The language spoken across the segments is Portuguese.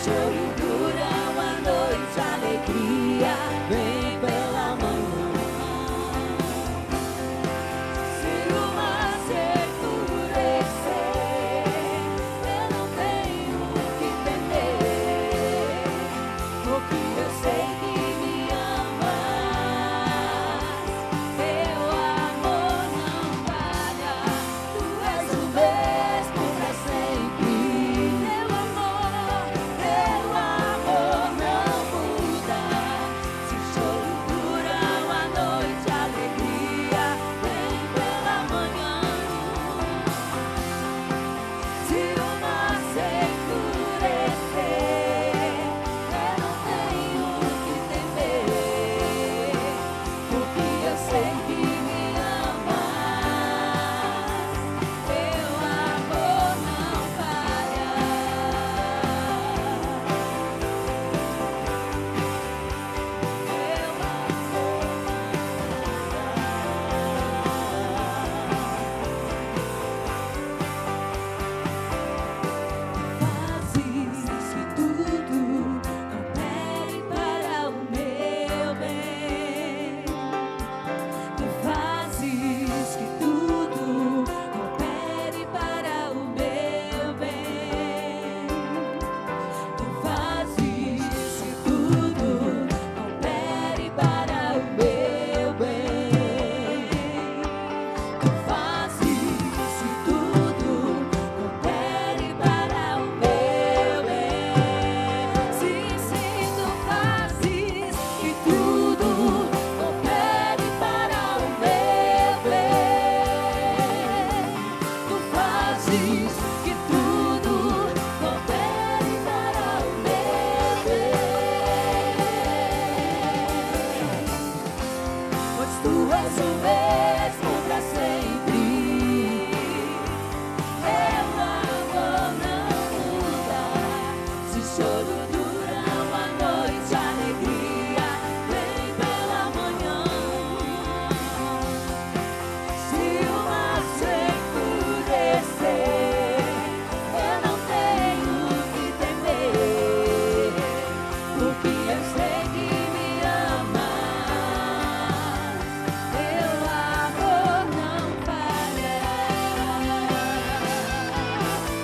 choro dura uma noite, a alegria vem pela manhã. Se o mar se endurecer, eu não tenho o que temer, porque eu sei que me amas. Teu amor não falha, tu és o mesmo pra sempre. Teu amor não muda. Se o choro dura uma noite, a alegria vem pela manhã. Se o mar se endurecer, eu não tenho o que temer, porque eu sei que me amas. Teu amor não falha. Fazes que tudo coopere para o meu bem. Tu fazes que tudo coopere para o meu bem. Tu fazes que tudo coopere para o meu bem. Tu fazes que tudo coopere para o meu bem. Sim, sim, tu fazes que tudo coopere para o meu bem. Tu fazes que tudo coopere para o meu bem. Pois tu és o mesmo pra sempre. Teu amor não muda. Se o choro dura uma noite, a alegria vem pela manhã. Se o mar se endurecer, eu não tenho o que temer, porque eu sei que me amas. Teu amor não falha.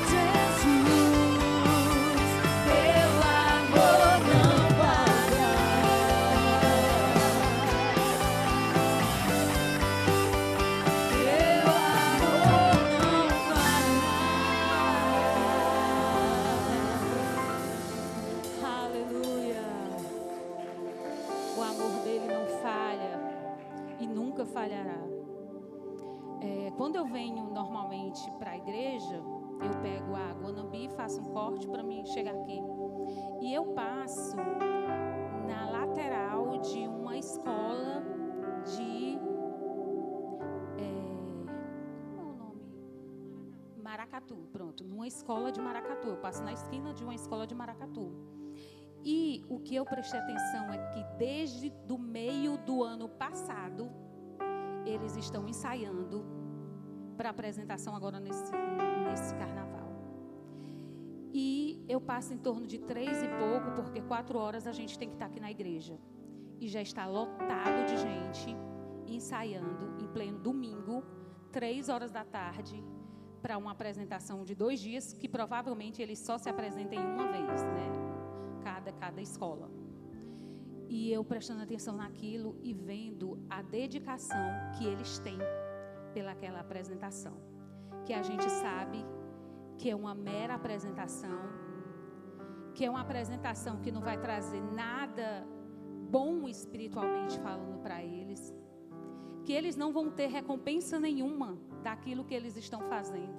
Jesus, teu amor não falha. Teu amor não falha. Aleluia. O amor dele não falha e nunca falhará. Quando eu venho normalmente para a igreja, eu pego a Guanambi, faço um corte para mim chegar aqui. E eu passo na lateral de uma escola de... como é o nome? Maracatu, pronto. Numa escola de Maracatu. Eu passo na esquina de uma escola de Maracatu. E o que eu prestei atenção é que desde do meio do ano passado, eles estão ensaiando para apresentação agora nesse carnaval. E eu passo em torno de 3 e pouco, porque 4 horas a gente tem que estar aqui na igreja. E já está lotado de gente ensaiando em pleno domingo, 3 horas da tarde, para uma apresentação de 2 dias, que provavelmente eles só se apresentem uma vez, né? Cada escola. E eu prestando atenção naquilo e vendo a dedicação que eles têm pelaquela apresentação, que a gente sabe que é uma mera apresentação, que é uma apresentação que não vai trazer nada bom espiritualmente falando para eles, que eles não vão ter recompensa nenhuma daquilo que eles estão fazendo,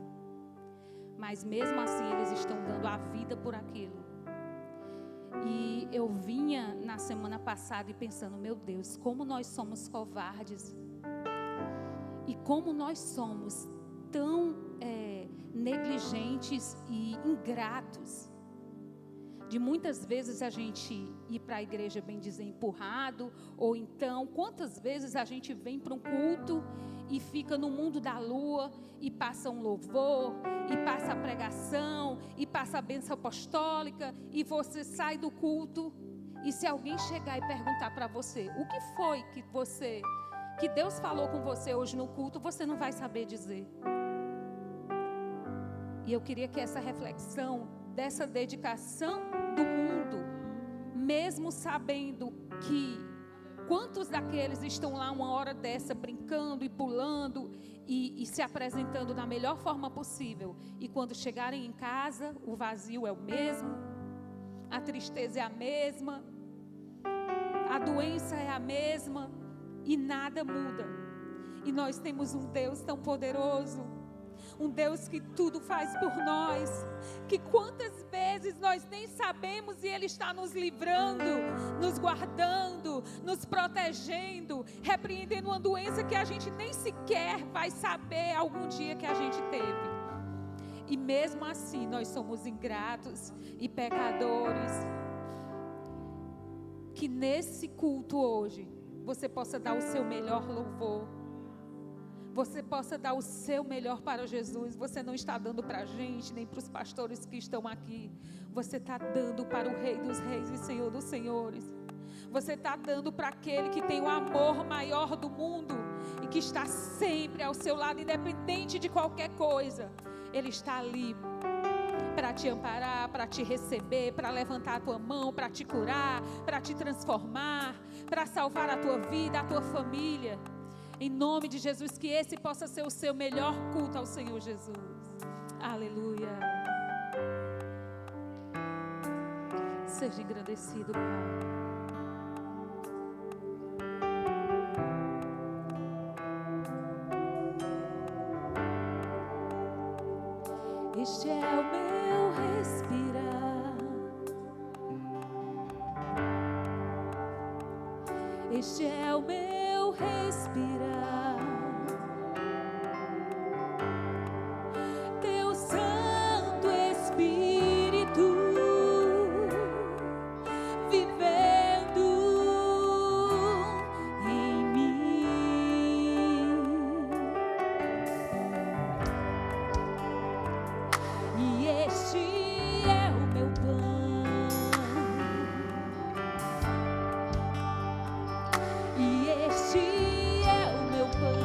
mas mesmo assim eles estão dando a vida por aquilo. E eu vinha na semana passada e pensando, meu Deus, como nós somos covardes e como nós somos tão negligentes e ingratos, de muitas vezes a gente ir para a igreja, bem dizer, empurrado, ou então, quantas vezes a gente vem para um culto e fica no mundo da lua, e passa um louvor, e passa a pregação, e passa a bênção apostólica, e você sai do culto, e se alguém chegar e perguntar para você, o que foi que Deus falou com você hoje no culto, você não vai saber dizer. E eu queria que essa reflexão, dessa dedicação do mundo, mesmo sabendo que quantos daqueles estão lá uma hora dessa brincando e pulando e se apresentando da melhor forma possível, e quando chegarem em casa o vazio é o mesmo, a tristeza é a mesma, a doença é a mesma e nada muda. E nós temos um Deus tão poderoso, um Deus que tudo faz por nós, que quantas vezes nós nem sabemos e Ele está nos livrando, nos guardando, nos protegendo, repreendendo uma doença que a gente nem sequer vai saber algum dia que a gente teve. E mesmo assim nós somos ingratos e pecadores. Que nesse culto hoje você possa dar o seu melhor louvor, você possa dar o seu melhor para Jesus. Você não está dando para a gente, nem para os pastores que estão aqui. Você está dando para o Rei dos Reis e Senhor dos Senhores. Você está dando para aquele que tem o amor maior do mundo e que está sempre ao seu lado, independente de qualquer coisa. Ele está ali para te amparar, para te receber, para levantar a tua mão, para te curar, para te transformar, para salvar a tua vida, a tua família. Em nome de Jesus, que esse possa ser o seu melhor culto ao Senhor Jesus. Aleluia. Seja engrandecido, Pai. Este é o meu respirar. Este é o meu respirar. Teu Santo Espírito vivendo em mim. E este é o meu pão. E este é o meu pão.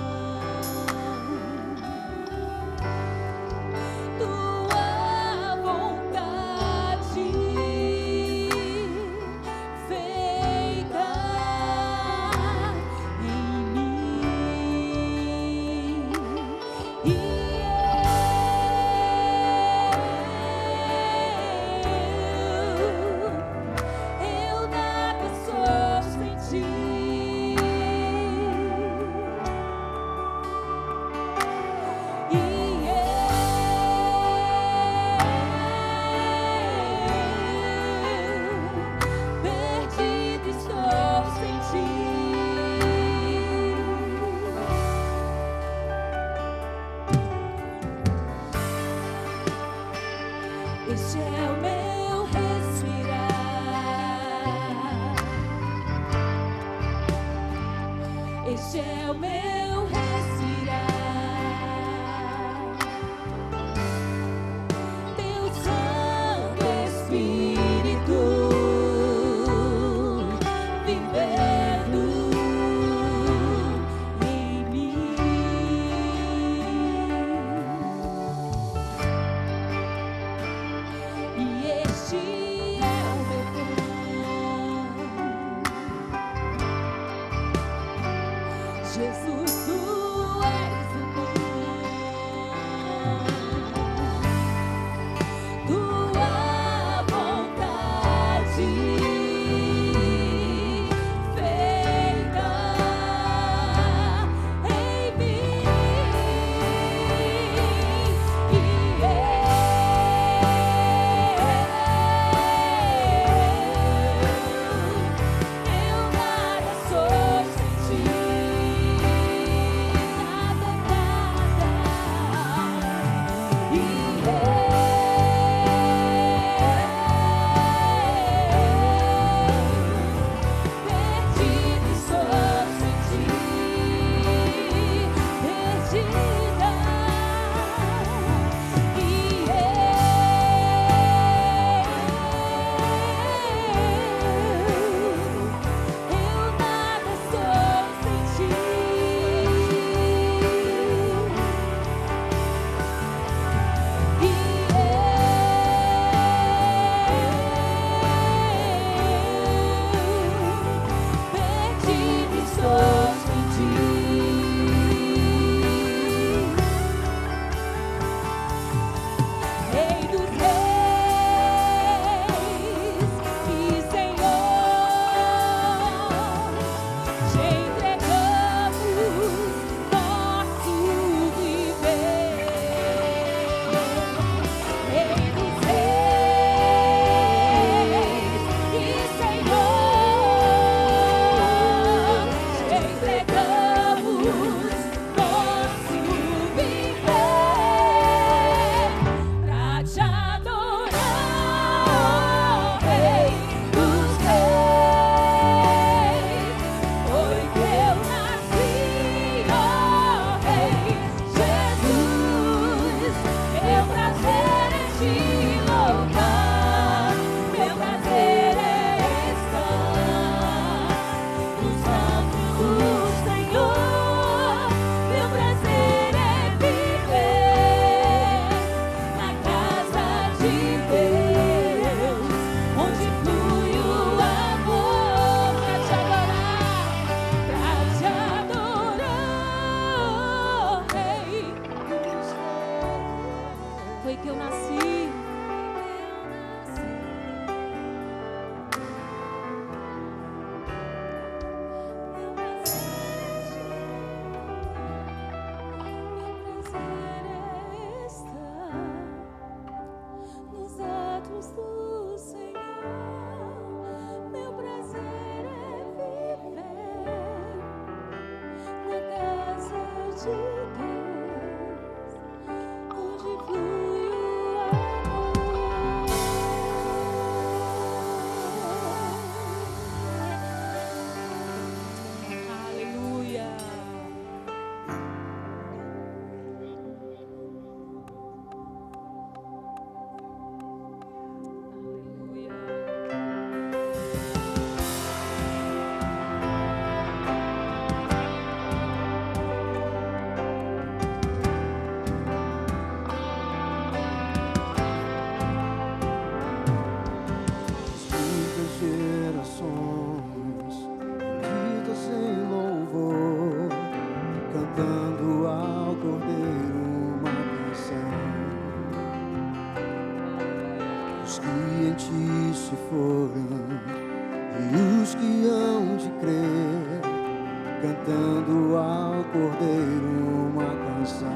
cantando ao Cordeiro uma canção.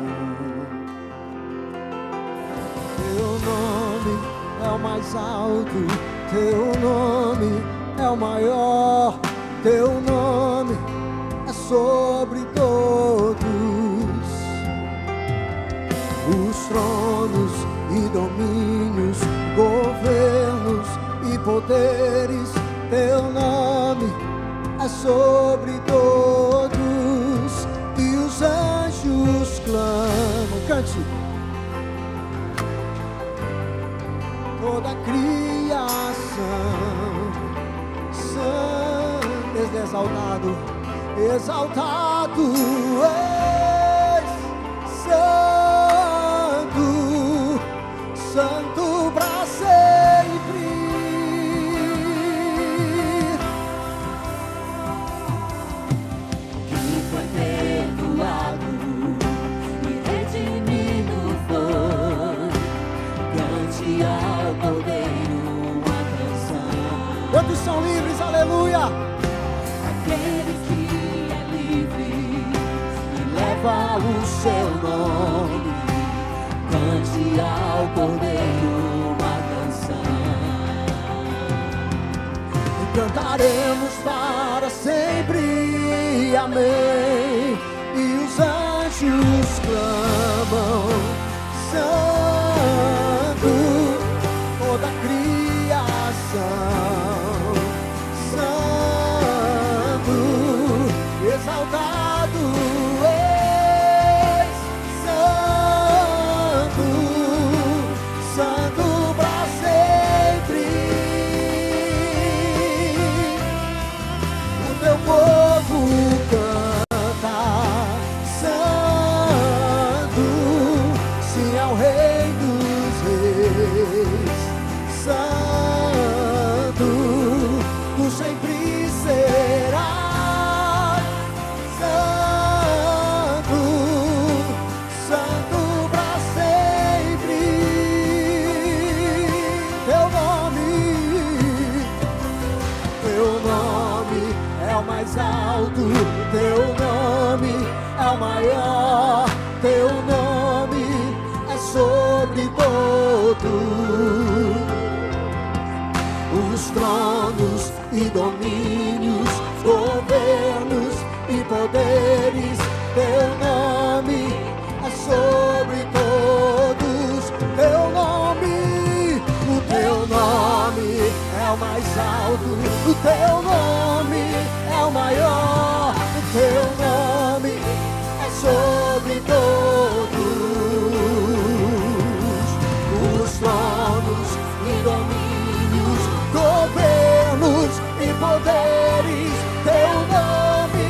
Teu nome é o mais alto, teu nome é o maior, teu nome é sobre todos os tronos e domínios, governos e poderes. Teu nome é sobre todos e os anjos clamam. Cante. Toda a criação, santo, exaltado, exaltado és, santo, santo para sempre. Que foi perdoado e redimido foi, cante ao Cordeiro uma canção. Quantos são livres? Aleluia! Aquele que é livre e leva o seu nome, cante ao Cordeiro uma canção. E cantaremos para sempre, amém. E os anjos clamam, santo, toda a criação, exaltado és, santo, santo para sempre. O teu povo canta, santo, sim ao Rei dos Reis, santo, tu sempre serás. Alto, teu nome é o maior, teu nome é sobre todos os tronos e domínios, governos e poderes. Teu nome é sobre todos, teu nome, o teu nome é o mais alto, o teu nome é o maior, o teu nome é sobre todos os tronos e domínios, governos e poderes. Teu nome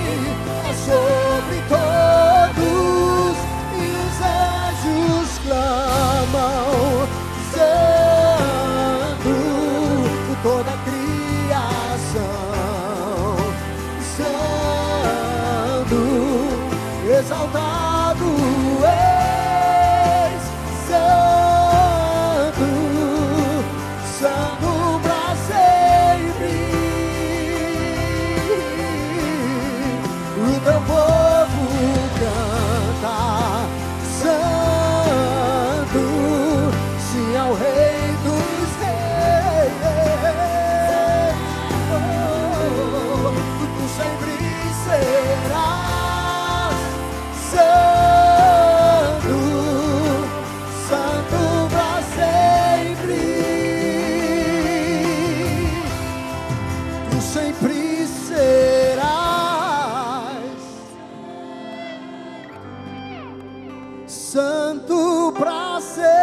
é sobre todos e os anjos clamam, santo, toda a criação, exaltado és, santo, santo para sempre. O teu povo canta, santo, sim ao Rei dos Reis. Tu sempre serás. Santo, santo para sempre. Tu sempre serás santo para sempre.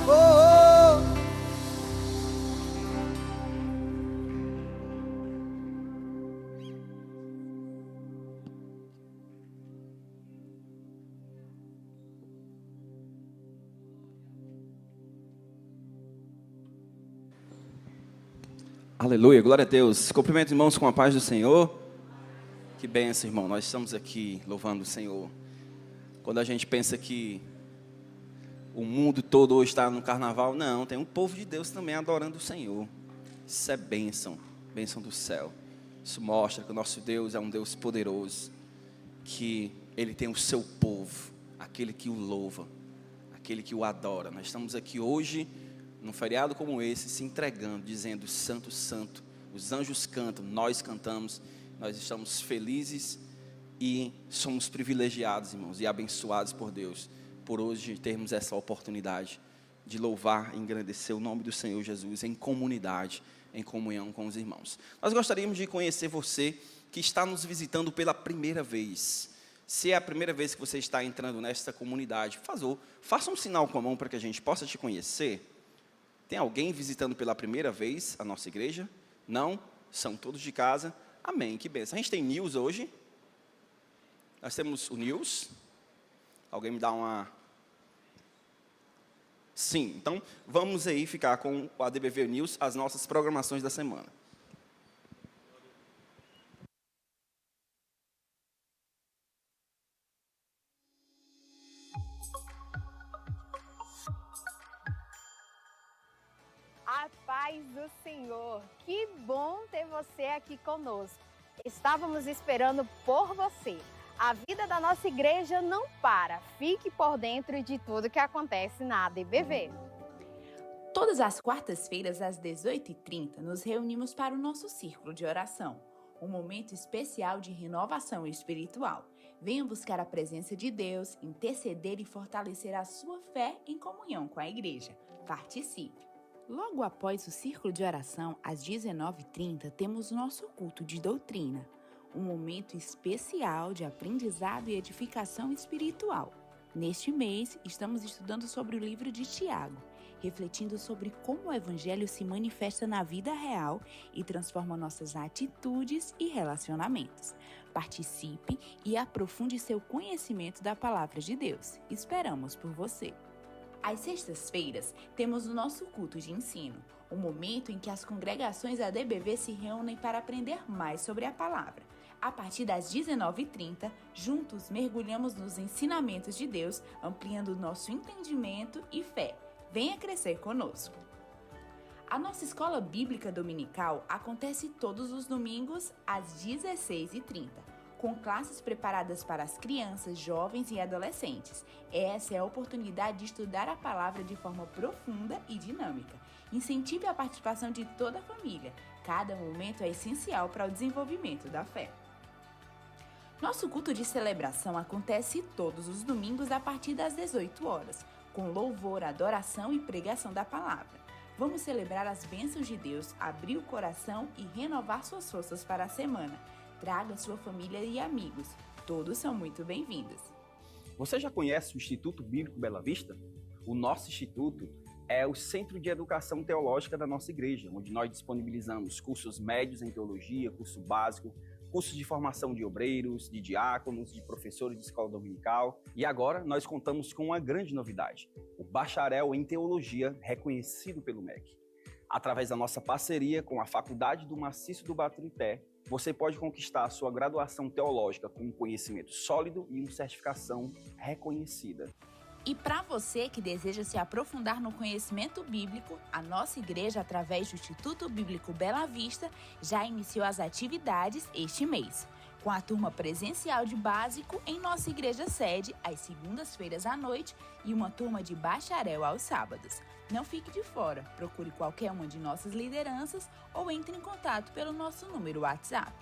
Oh. Aleluia, glória a Deus. Cumprimento, irmãos, com a paz do Senhor. Que bênção, irmão. Nós estamos aqui louvando o Senhor. Quando a gente pensa que o mundo todo hoje está no carnaval. Não, tem um povo de Deus também adorando o Senhor. Isso é bênção, bênção do céu. Isso mostra que o nosso Deus é um Deus poderoso, que Ele tem o seu povo, aquele que o louva, aquele que o adora. Nós estamos aqui hoje, num feriado como esse, se entregando, dizendo: Santo, Santo. Os anjos cantam, nós cantamos, nós estamos felizes e somos privilegiados, irmãos, e abençoados por Deus, por hoje termos essa oportunidade de louvar e engrandecer o nome do Senhor Jesus em comunidade, em comunhão com os irmãos. Nós gostaríamos de conhecer você que está nos visitando pela primeira vez. Se é a primeira vez que você está entrando nesta comunidade, por favor, faça um sinal com a mão para que a gente possa te conhecer. Tem alguém visitando pela primeira vez a nossa igreja? Não? São todos de casa? Amém, que bênção. A gente tem news hoje? Nós temos o news? Alguém me dá uma... Sim, então vamos aí ficar com o ADBV News, as nossas programações da semana. A paz do Senhor, que bom ter você aqui conosco. Estávamos esperando por você. A vida da nossa igreja não para. Fique por dentro de tudo que acontece na ADBV. Todas as quartas-feiras, às 18h30, nos reunimos para o nosso círculo de oração, um momento especial de renovação espiritual. Venha buscar a presença de Deus, interceder e fortalecer a sua fé em comunhão com a igreja. Participe! Logo após o círculo de oração, às 19h30, temos o nosso culto de doutrina, um momento especial de aprendizado e edificação espiritual. Neste mês, estamos estudando sobre o livro de Tiago, refletindo sobre como o Evangelho se manifesta na vida real e transforma nossas atitudes e relacionamentos. Participe e aprofunde seu conhecimento da Palavra de Deus. Esperamos por você! Às sextas-feiras, temos o nosso culto de ensino, um momento em que as congregações ADBV se reúnem para aprender mais sobre a palavra. A partir das 19h30, juntos mergulhamos nos ensinamentos de Deus, ampliando nosso entendimento e fé. Venha crescer conosco! A nossa escola bíblica dominical acontece todos os domingos às 16h30. Com classes preparadas para as crianças, jovens e adolescentes. Essa é a oportunidade de estudar a palavra de forma profunda e dinâmica. Incentive a participação de toda a família. Cada momento é essencial para o desenvolvimento da fé. Nosso culto de celebração acontece todos os domingos a partir das 18 horas, com louvor, adoração e pregação da palavra. Vamos celebrar as bênçãos de Deus, abrir o coração e renovar suas forças para a semana. Traga sua família e amigos. Todos são muito bem-vindos. Você já conhece o Instituto Bíblico Bela Vista? O nosso instituto é o Centro de Educação Teológica da nossa igreja, onde nós disponibilizamos cursos médios em teologia, curso básico, cursos de formação de obreiros, de diáconos, de professores de escola dominical. E agora nós contamos com uma grande novidade, o bacharel em teologia reconhecido pelo MEC. Através da nossa parceria com a Faculdade do Maciço do Baturité, você pode conquistar a sua graduação teológica com um conhecimento sólido e uma certificação reconhecida. E para você que deseja se aprofundar no conhecimento bíblico, a nossa igreja, através do Instituto Bíblico Bela Vista, já iniciou as atividades este mês, com a turma presencial de básico em nossa igreja sede, às segundas-feiras à noite, e uma turma de bacharel aos sábados. Não fique de fora, procure qualquer uma de nossas lideranças ou entre em contato pelo nosso número WhatsApp.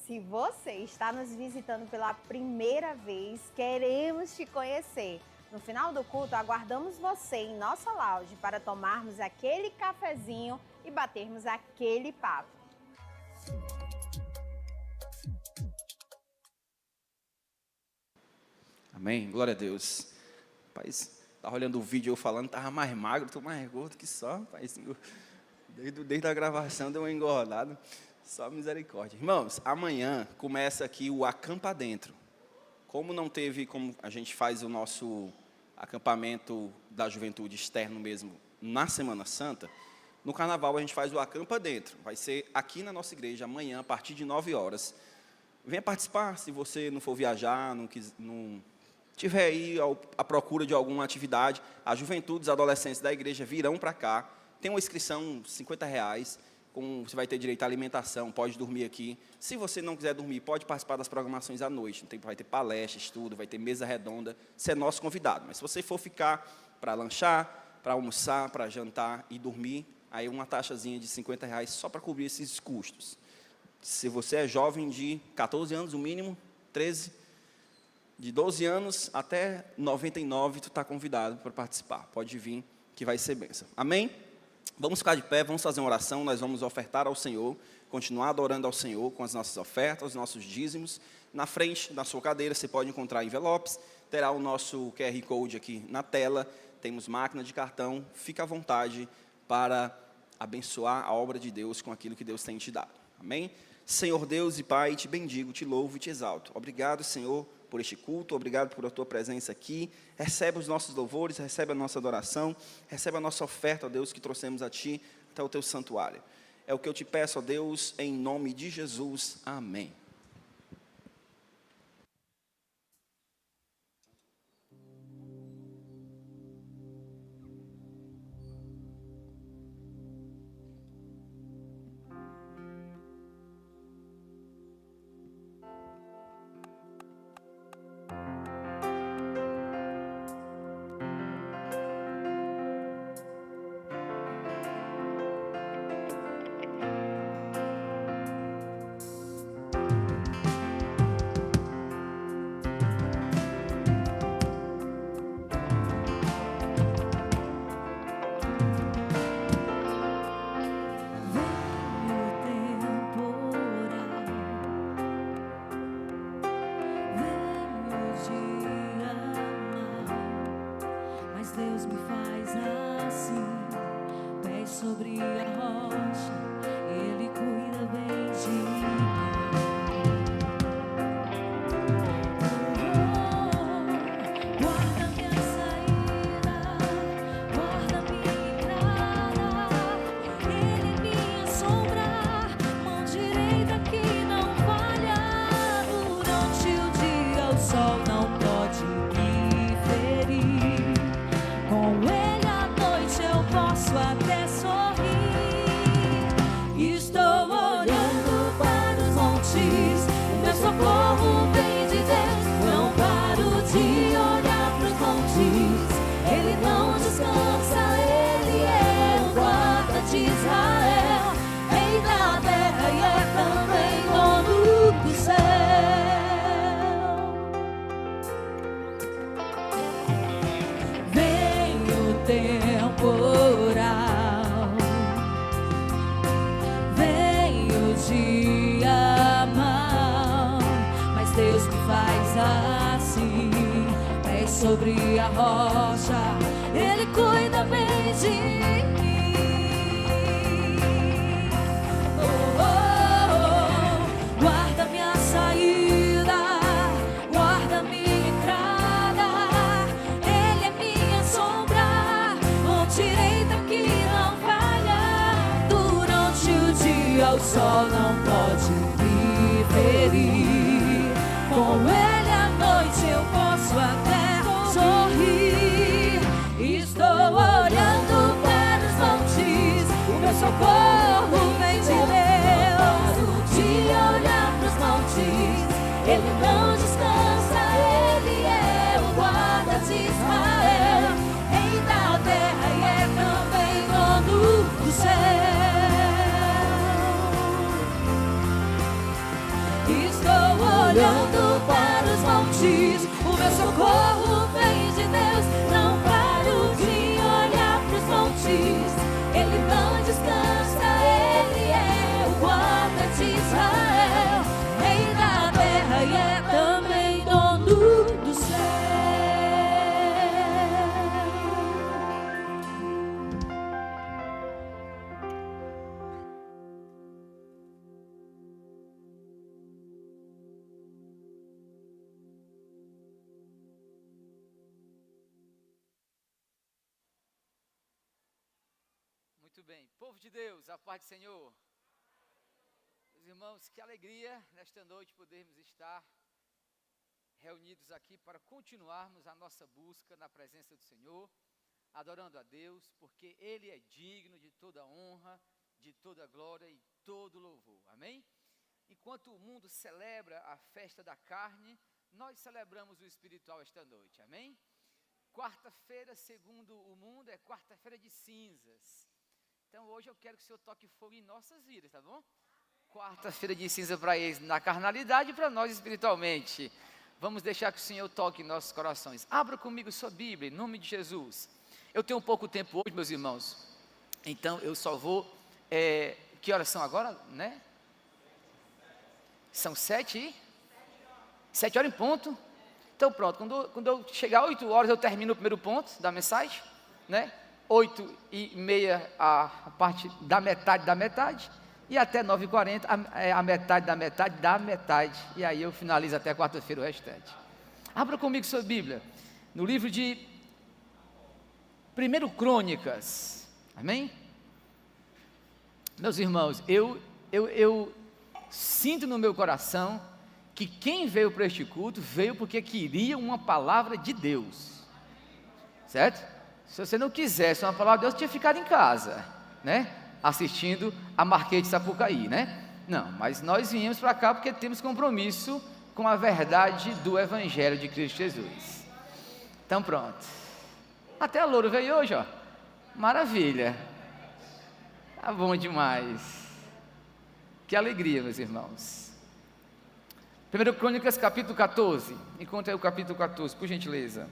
Se você está nos visitando pela primeira vez, queremos te conhecer. No final do culto, aguardamos você em nossa lounge para tomarmos aquele cafezinho e batermos aquele papo. Amém? Glória a Deus. Rapaz, estava olhando o vídeo eu falando, estava mais magro, estou mais gordo que só. Rapaz, desde a gravação deu uma engordada. Só misericórdia. Irmãos, amanhã começa aqui o Acampa Dentro. Como não teve, como a gente faz o nosso acampamento da juventude externo mesmo na Semana Santa, no Carnaval a gente faz o Acampa Dentro. Vai ser aqui na nossa igreja amanhã, a partir de 9 horas. Venha participar, se você não for viajar, não tiver aí à procura de alguma atividade, a juventude, os adolescentes da igreja virão para cá. Tem uma inscrição, R$50, você vai ter direito à alimentação, pode dormir aqui. Se você não quiser dormir, pode participar das programações à noite. Vai ter palestra, estudo, vai ter mesa redonda. Você é nosso convidado. Mas se você for ficar para lanchar, para almoçar, para jantar e dormir, aí uma taxazinha de R$50 só para cobrir esses custos. Se você é jovem de 14 anos, o mínimo, 13, de 12 anos até 99, tu está convidado para participar. Pode vir, que vai ser bênção. Amém? Vamos ficar de pé, vamos fazer uma oração, nós vamos ofertar ao Senhor, continuar adorando ao Senhor com as nossas ofertas, os nossos dízimos. Na frente da sua cadeira você pode encontrar envelopes, terá o nosso QR Code aqui na tela, temos máquina de cartão, fica à vontade para abençoar a obra de Deus com aquilo que Deus tem te dado. Amém? Senhor Deus e Pai, te bendigo, te louvo e te exalto. Obrigado, Senhor, por este culto, obrigado por a tua presença aqui. Recebe os nossos louvores, recebe a nossa adoração, recebe a nossa oferta, ó Deus, que trouxemos a ti até o teu santuário. É o que eu te peço, ó Deus, em nome de Jesus. Amém. Deus me faz assim, pés sobre a rocha, Ele cuida bem de mim. Guarda minha saída, guarda minha entrada, Ele é minha sombra, mão direita que não falha. Durante o dia o sol não pode me ferir. Com Ele à noite eu posso até sorrir. Estou olhando para os montes, o meu socorro vem de Deus. Não paro de olhar para os montes, Ele não descansa, Ele é o guarda de Israel, Rei da terra e é também dono do céu. Temporal, vem o dia mau, mas Deus me faz assim, pés sobre a rocha, Ele cuida bem de mim. Guarda minha saída, guarda minha entrada, Ele é minha sombra, direita que não falha. Durante o dia o sol não pode me ferir. Com Ele à noite eu posso até sorrir. Estou olhando para os montes, o meu socorro vem de Deus. De olhar para os montes, Ele não descansa, Ele é o guarda de Israel, Rei da terra e é também dono do céu. Estou olhando para os montes, o meu socorro vem de Deus. Não paro de olhar para os montes, Ele não descansa, Ele é o guarda de Israel, Rei da terra e é também dono do céu. Muito bem, povo de Deus, a paz do Senhor. Meus irmãos, que alegria nesta noite podermos estar reunidos aqui para continuarmos a nossa busca na presença do Senhor, adorando a Deus, porque Ele é digno de toda honra, de toda glória e todo louvor, amém? Enquanto o mundo celebra a festa da carne, nós celebramos o espiritual esta noite, amém? Quarta-feira, segundo o mundo, é quarta-feira de cinzas. Então hoje eu quero que o Senhor toque fogo em nossas vidas, tá bom? Quarta-feira de cinza para eles na carnalidade e para nós espiritualmente. Vamos deixar que o Senhor toque em nossos corações. Abra comigo sua Bíblia, em nome de Jesus. Eu tenho pouco tempo hoje, meus irmãos, então eu só vou, que horas são agora, né? São 7 horas em ponto. Então pronto, quando eu chegar a 8 horas eu termino o primeiro ponto da mensagem, né? 8h30 a parte da metade, e até 9h40 a metade da metade, e aí eu finalizo até quarta-feira o restante. Abra comigo sua Bíblia, no livro de 1 Crônicas, amém? Meus irmãos, eu sinto no meu coração que quem veio para este culto veio porque queria uma palavra de Deus, certo? Se você não quisesse uma palavra de Deus, tinha ficado em casa, né? Assistindo a Marquês de Sapucaí, né? Não, mas nós viemos para cá porque temos compromisso com a verdade do Evangelho de Cristo Jesus. Então pronto. Até a Louro veio hoje, ó. Maravilha. Tá bom demais. Que alegria, meus irmãos. 1 Crônicas, capítulo 14. Encontre aí o capítulo 14, por gentileza.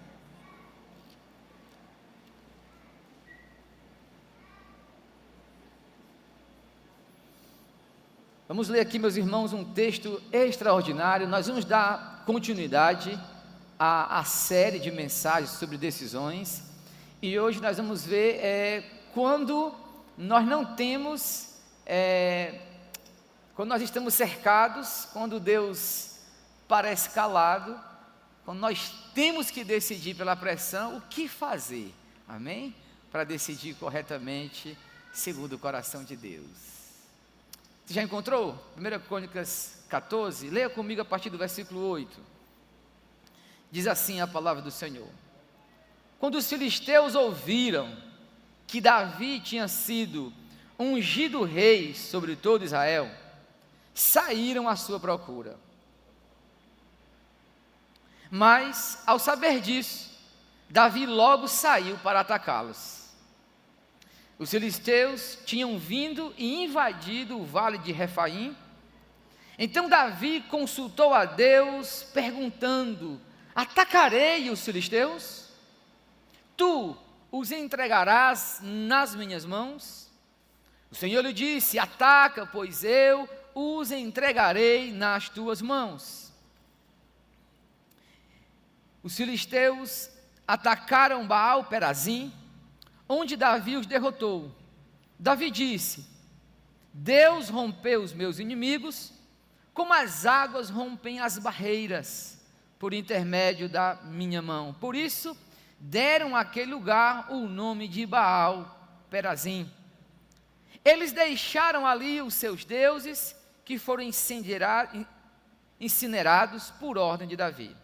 Vamos ler aqui, meus irmãos, um texto extraordinário. Nós vamos dar continuidade à série de mensagens sobre decisões. E hoje nós vamos ver quando nós não temos, quando nós estamos cercados, quando Deus parece calado, quando nós temos que decidir pela pressão, o que fazer, amém? Para decidir corretamente, segundo o coração de Deus. Você já encontrou? 1 Crônicas 14, leia comigo a partir do versículo 8. Diz assim a palavra do Senhor: quando os filisteus ouviram que Davi tinha sido ungido rei sobre todo Israel, saíram à sua procura. Mas, ao saber disso, Davi logo saiu para atacá-los. Os filisteus tinham vindo e invadido o vale de Refaim. Então Davi consultou a Deus, perguntando: atacarei os filisteus? Tu os entregarás nas minhas mãos? O Senhor lhe disse: ataca, pois eu os entregarei nas tuas mãos. Os filisteus atacaram Baal-Perazim, onde Davi os derrotou. Davi disse: Deus rompeu os meus inimigos, como as águas rompem as barreiras, por intermédio da minha mão. Por isso, deram àquele lugar o nome de Baal-Perazim. Eles deixaram ali os seus deuses, que foram incinerados por ordem de Davi.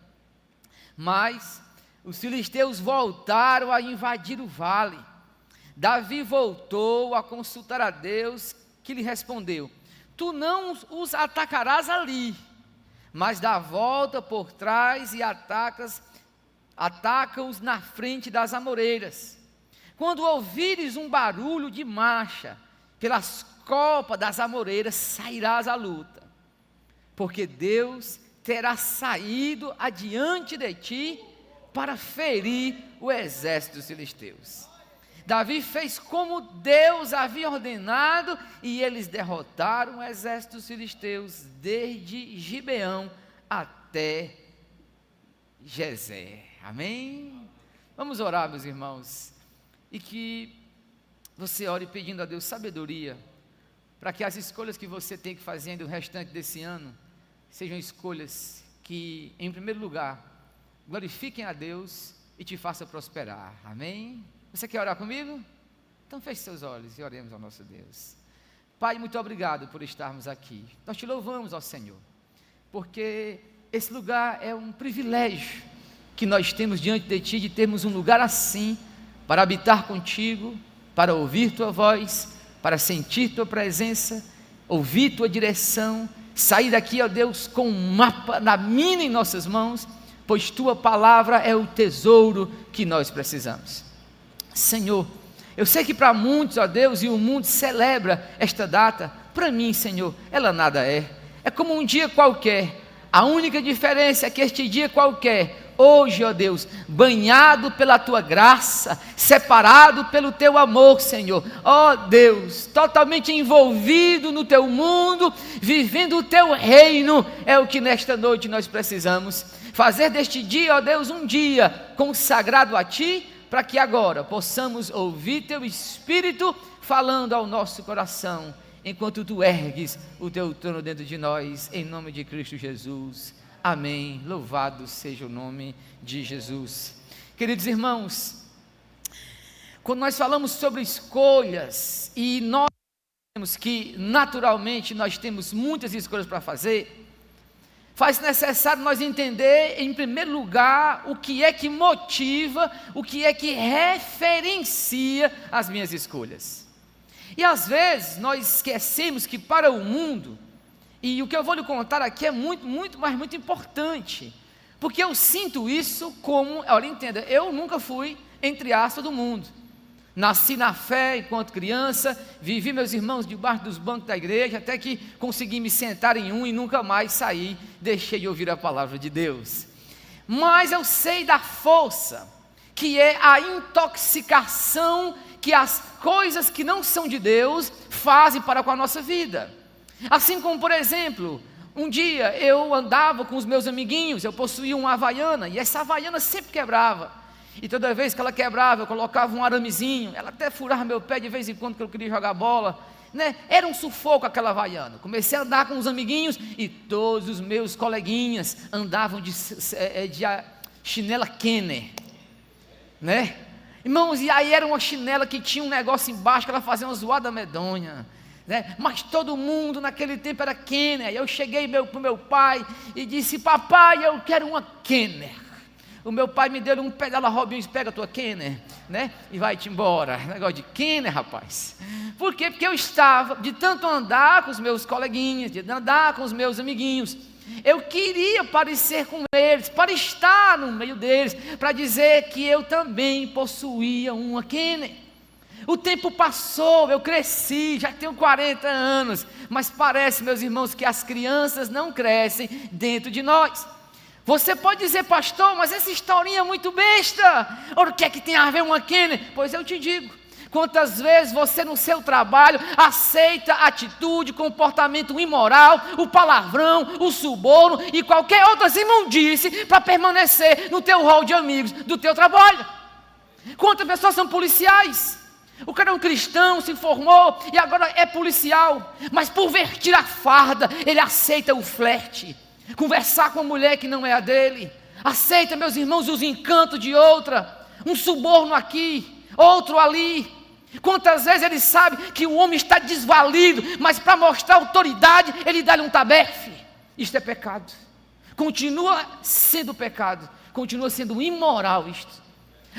Mas os filisteus voltaram a invadir o vale. Davi voltou a consultar a Deus, que lhe respondeu: tu não os atacarás ali, mas dá a volta por trás e ataca-os na frente das amoreiras. Quando ouvires um barulho de marcha pelas copas das amoreiras, sairás à luta, porque Deus terá saído adiante de ti para ferir o exército dos filisteus. Davi fez como Deus havia ordenado, e eles derrotaram o exército dos filisteus desde Gibeão até Gezer. Amém? Vamos orar, meus irmãos, e que você ore pedindo a Deus sabedoria, para que as escolhas que você tem que fazer no restante desse ano sejam escolhas que, em primeiro lugar, glorifiquem a Deus e te façam prosperar. Amém? Você quer orar comigo? Então feche seus olhos e oremos ao nosso Deus. Pai, muito obrigado por estarmos aqui. Nós te louvamos, ó Senhor, porque esse lugar é um privilégio que nós temos diante de Ti, de termos um lugar assim, para habitar contigo, para ouvir Tua voz, para sentir Tua presença, ouvir Tua direção, sair daqui, ó Deus, com um mapa na mina em nossas mãos, pois Tua palavra é o tesouro que nós precisamos. Senhor, eu sei que para muitos, ó Deus, e o mundo celebra esta data, para mim, Senhor, ela nada é. É como um dia qualquer. A única diferença é que este dia qualquer, hoje, ó Deus, banhado pela Tua graça, separado pelo Teu amor, Senhor, ó Deus, totalmente envolvido no Teu mundo, vivendo o Teu reino, é o que nesta noite nós precisamos. Fazer deste dia, ó Deus, um dia consagrado a Ti, para que agora possamos ouvir Teu Espírito falando ao nosso coração, enquanto Tu ergues o Teu trono dentro de nós, em nome de Cristo Jesus. Amém. Louvado seja o nome de Jesus. Queridos irmãos, quando nós falamos sobre escolhas, e nós temos que, naturalmente, nós temos muitas escolhas para fazer, faz necessário nós entender, em primeiro lugar, o que é que motiva, o que é que referencia as minhas escolhas. E às vezes nós esquecemos que para o mundo, e o que eu vou lhe contar aqui é muito importante, porque eu sinto isso como, olha, entenda, eu nunca fui, entre aspas, do mundo. Nasci na fé enquanto criança, vivi meus irmãos debaixo dos bancos da igreja, até que consegui me sentar em um e nunca mais saí, deixei de ouvir a palavra de Deus. Mas eu sei da força, que é a intoxicação que as coisas que não são de Deus fazem para com a nossa vida. Assim como, por exemplo, um dia eu andava com os meus amiguinhos, eu possuía uma havaiana, e essa havaiana sempre quebrava. E toda vez que ela quebrava, eu colocava um aramezinho, ela até furava meu pé de vez em quando que eu queria jogar bola, né? Era um sufoco aquela havaiana. Comecei a andar com os amiguinhos e todos os meus coleguinhas andavam de chinela Kenner, né? Irmãos, e aí era uma chinela que tinha um negócio embaixo que ela fazia uma zoada medonha, né? Mas todo mundo naquele tempo era Kenner. Eu cheguei para o meu pai e disse: papai, eu quero uma Kenner. O meu pai me deu um pé dela, Robinho, pega a tua Kenner, né? E vai-te embora. Negócio de Kenner, rapaz. Por quê? Porque eu estava, de tanto andar com os meus coleguinhas, de andar com os meus amiguinhos, eu queria parecer com eles, para estar no meio deles, para dizer que eu também possuía uma Kenner. O tempo passou, eu cresci, já tenho 40 anos, mas parece, meus irmãos, que as crianças não crescem dentro de nós. Você pode dizer: pastor, mas essa historinha é muito besta. Ora, o que é que tem a ver uma Kenner? Pois eu te digo, quantas vezes você no seu trabalho aceita atitude, comportamento imoral, o palavrão, o suborno e qualquer outra imundície para permanecer no teu rol de amigos do teu trabalho? Quantas pessoas são policiais? O cara é um cristão, se formou e agora é policial, mas por vestir a farda, ele aceita o flerte, conversar com uma mulher que não é a dele, aceita, meus irmãos, os encantos de outra, um suborno aqui, outro ali. Quantas vezes ele sabe que o homem está desvalido, mas para mostrar autoridade, ele dá-lhe um tabefe. Isto é pecado, continua sendo pecado, continua sendo imoral isto.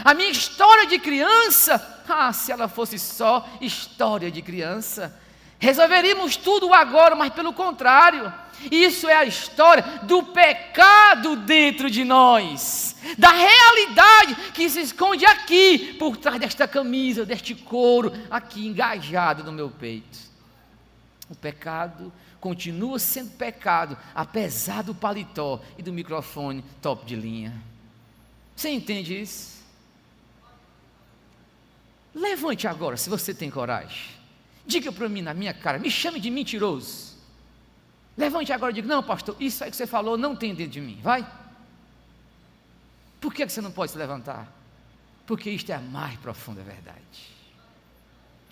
A minha história de criança, se ela fosse só história de criança, resolveríamos tudo agora, mas pelo contrário, isso é a história do pecado dentro de nós, da realidade que se esconde aqui, por trás desta camisa, deste couro, aqui engajado no meu peito. O pecado continua sendo pecado, apesar do paletó e do microfone top de linha. Você entende isso? Levante agora, se você tem coragem. Diga para mim na minha cara, me chame de mentiroso. Levante agora e diga: não, pastor, isso aí que você falou não tem dentro de mim. Vai. Por que você não pode se levantar? Porque isto é a mais profunda verdade.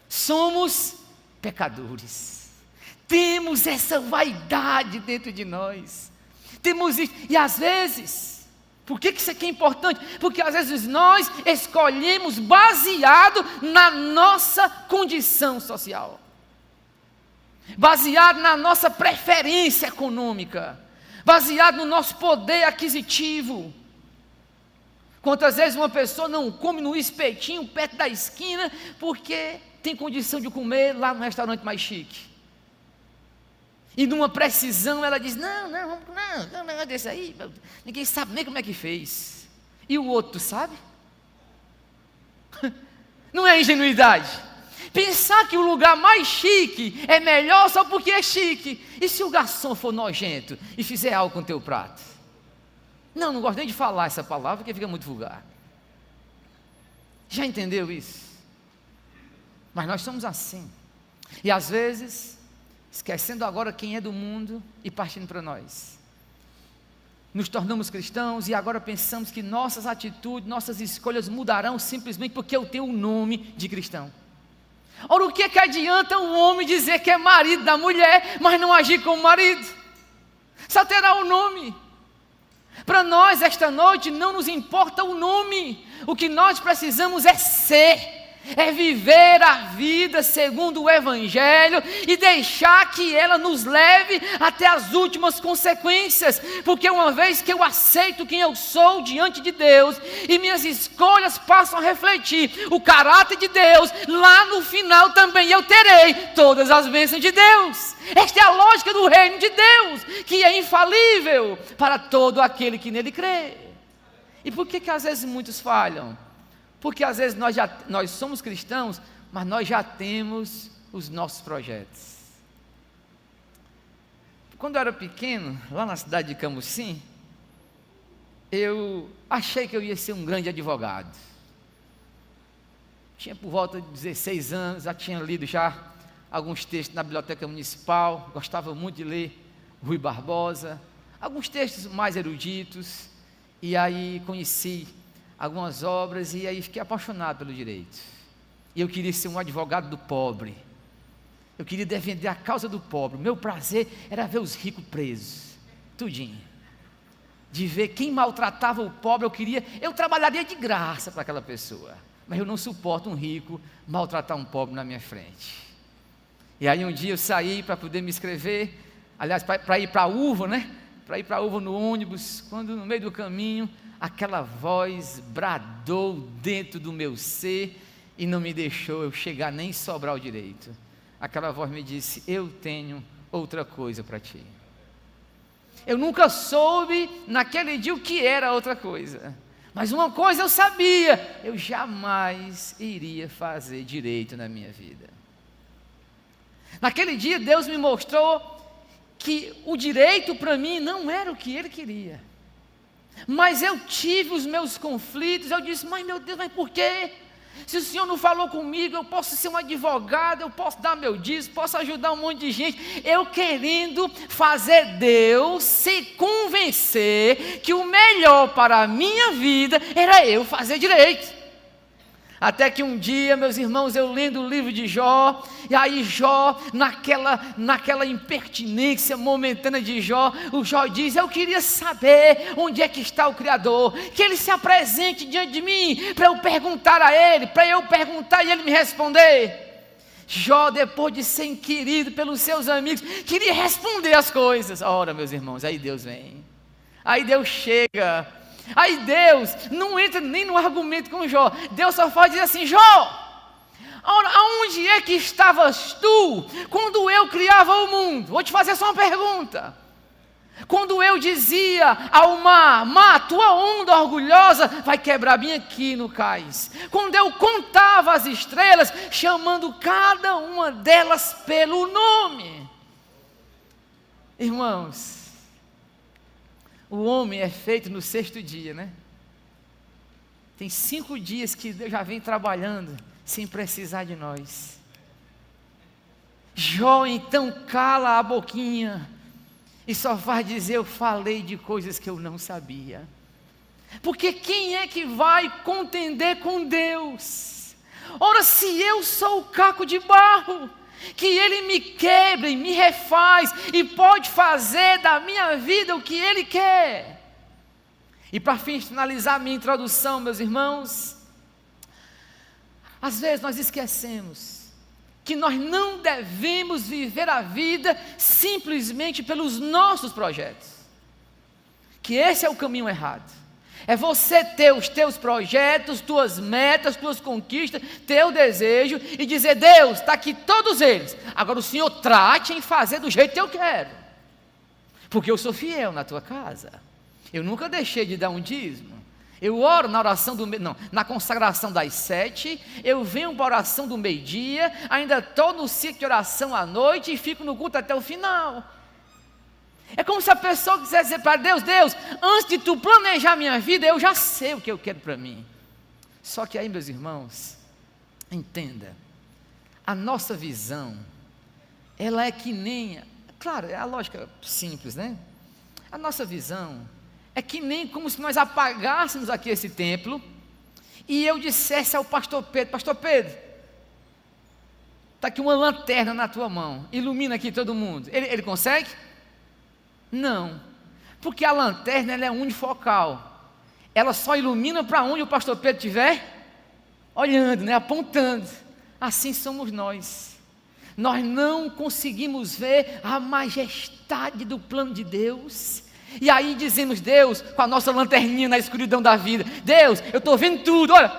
Somos pecadores. Temos essa vaidade dentro de nós. Temos isso. E às vezes, por que isso aqui é importante? Porque às vezes nós escolhemos baseado na nossa condição social, baseado na nossa preferência econômica, baseado no nosso poder aquisitivo. Quantas vezes uma pessoa não come no espetinho perto da esquina porque tem condição de comer lá no restaurante mais chique. E numa precisão ela diz, não, negócio desse aí, ninguém sabe nem como é que fez. E o outro, sabe? Não é ingenuidade. Pensar que o lugar mais chique é melhor só porque é chique. E se o garçom for nojento e fizer algo com o teu prato? Não gosto nem de falar essa palavra porque fica muito vulgar. Já entendeu isso? Mas nós somos assim. E às vezes, esquecendo agora quem é do mundo e partindo para nós. Nos tornamos cristãos e agora pensamos que nossas atitudes, nossas escolhas mudarão simplesmente porque eu tenho o nome de cristão. Ora, o que é que adianta um homem dizer que é marido da mulher, mas não agir como marido? Só terá o nome. Para nós, esta noite, não nos importa o nome. O que nós precisamos é ser. É viver a vida segundo o Evangelho e deixar que ela nos leve até as últimas consequências, porque uma vez que eu aceito quem eu sou diante de Deus e minhas escolhas passam a refletir o caráter de Deus, lá no final também eu terei todas as bênçãos de Deus. Esta é a lógica do reino de Deus, que é infalível para todo aquele que nele crê. E por que às vezes muitos falham? Porque às vezes nós somos cristãos, mas nós já temos os nossos projetos. Quando eu era pequeno, lá na cidade de Camusim, eu achei que eu ia ser um grande advogado. Tinha por volta de 16 anos, já tinha lido já alguns textos na biblioteca municipal, gostava muito de ler Rui Barbosa, alguns textos mais eruditos, e aí conheci algumas obras e aí fiquei apaixonado pelo direito. E eu queria ser um advogado do pobre. Eu queria defender a causa do pobre. O meu prazer era ver os ricos presos, tudinho. De ver quem maltratava o pobre, eu trabalharia de graça para aquela pessoa. Mas eu não suporto um rico maltratar um pobre na minha frente. E aí um dia eu saí para poder me inscrever, aliás, para ir para a UVA, né? Para ir para a UVA no ônibus, quando no meio do caminho, aquela voz bradou dentro do meu ser e não me deixou eu chegar nem sobrar o direito. Aquela voz me disse, eu tenho outra coisa para ti. Eu nunca soube naquele dia o que era outra coisa, mas uma coisa eu sabia, eu jamais iria fazer direito na minha vida. Naquele dia Deus me mostrou que o direito para mim não era o que Ele queria. Mas eu tive os meus conflitos, eu disse, mas meu Deus, mas por quê? Se o Senhor não falou comigo, eu posso ser um advogado, eu posso dar meu dízimo, posso ajudar um monte de gente, eu querendo fazer Deus se convencer que o melhor para a minha vida era eu fazer direito. Até que um dia, meus irmãos, eu lendo o livro de Jó, e aí Jó, naquela impertinência momentânea de Jó, o Jó diz, eu queria saber onde é que está o Criador, que Ele se apresente diante de mim, para eu perguntar a Ele, para eu perguntar e Ele me responder. Jó, depois de ser inquirido pelos seus amigos, queria responder as coisas. Ora, meus irmãos, aí Deus vem, aí Deus chega. Aí Deus não entra nem no argumento com Jó. Deus só faz dizer assim, Jó, aonde é que estavas tu quando eu criava o mundo? Vou te fazer só uma pergunta. Quando eu dizia ao mar, tua onda orgulhosa vai quebrar bem aqui no cais. Quando eu contava as estrelas, chamando cada uma delas pelo nome. Irmãos, o homem é feito no 6º dia, né? Tem 5 dias que Deus já vem trabalhando sem precisar de nós. Jó então cala a boquinha e só faz dizer, eu falei de coisas que eu não sabia. Porque quem é que vai contender com Deus? Ora, se eu sou o caco de barro, que Ele me quebra e me refaz e pode fazer da minha vida o que Ele quer. E para finalizar minha introdução, meus irmãos, às vezes nós esquecemos que nós não devemos viver a vida simplesmente pelos nossos projetos. que esse é o caminho errado. É você ter os teus projetos, tuas metas, tuas conquistas, teu desejo e dizer: Deus, está aqui todos eles. Agora o Senhor trate em fazer do jeito que eu quero. Porque eu sou fiel na tua casa. Eu nunca deixei de dar um dízimo. Eu oro na oração na consagração das 7, eu venho para a oração do meio-dia, ainda estou no ciclo de oração à noite e fico no culto até o final. É como se a pessoa quisesse dizer para Deus: Deus, antes de tu planejar minha vida, eu já sei o que eu quero para mim. Só que aí, meus irmãos, entenda, a nossa visão, ela é que nem, claro, é a lógica simples, né? A nossa visão é que nem como se nós apagássemos aqui esse templo e eu dissesse ao pastor Pedro: pastor Pedro, está aqui uma lanterna na tua mão, ilumina aqui todo mundo. Ele consegue? Não, porque a lanterna ela é unifocal, ela só ilumina para onde o pastor Pedro estiver olhando, né, apontando. Assim somos nós não conseguimos ver a majestade do plano de Deus, e aí dizemos: Deus, com a nossa lanterninha na escuridão da vida: Deus, eu estou vendo tudo, olha,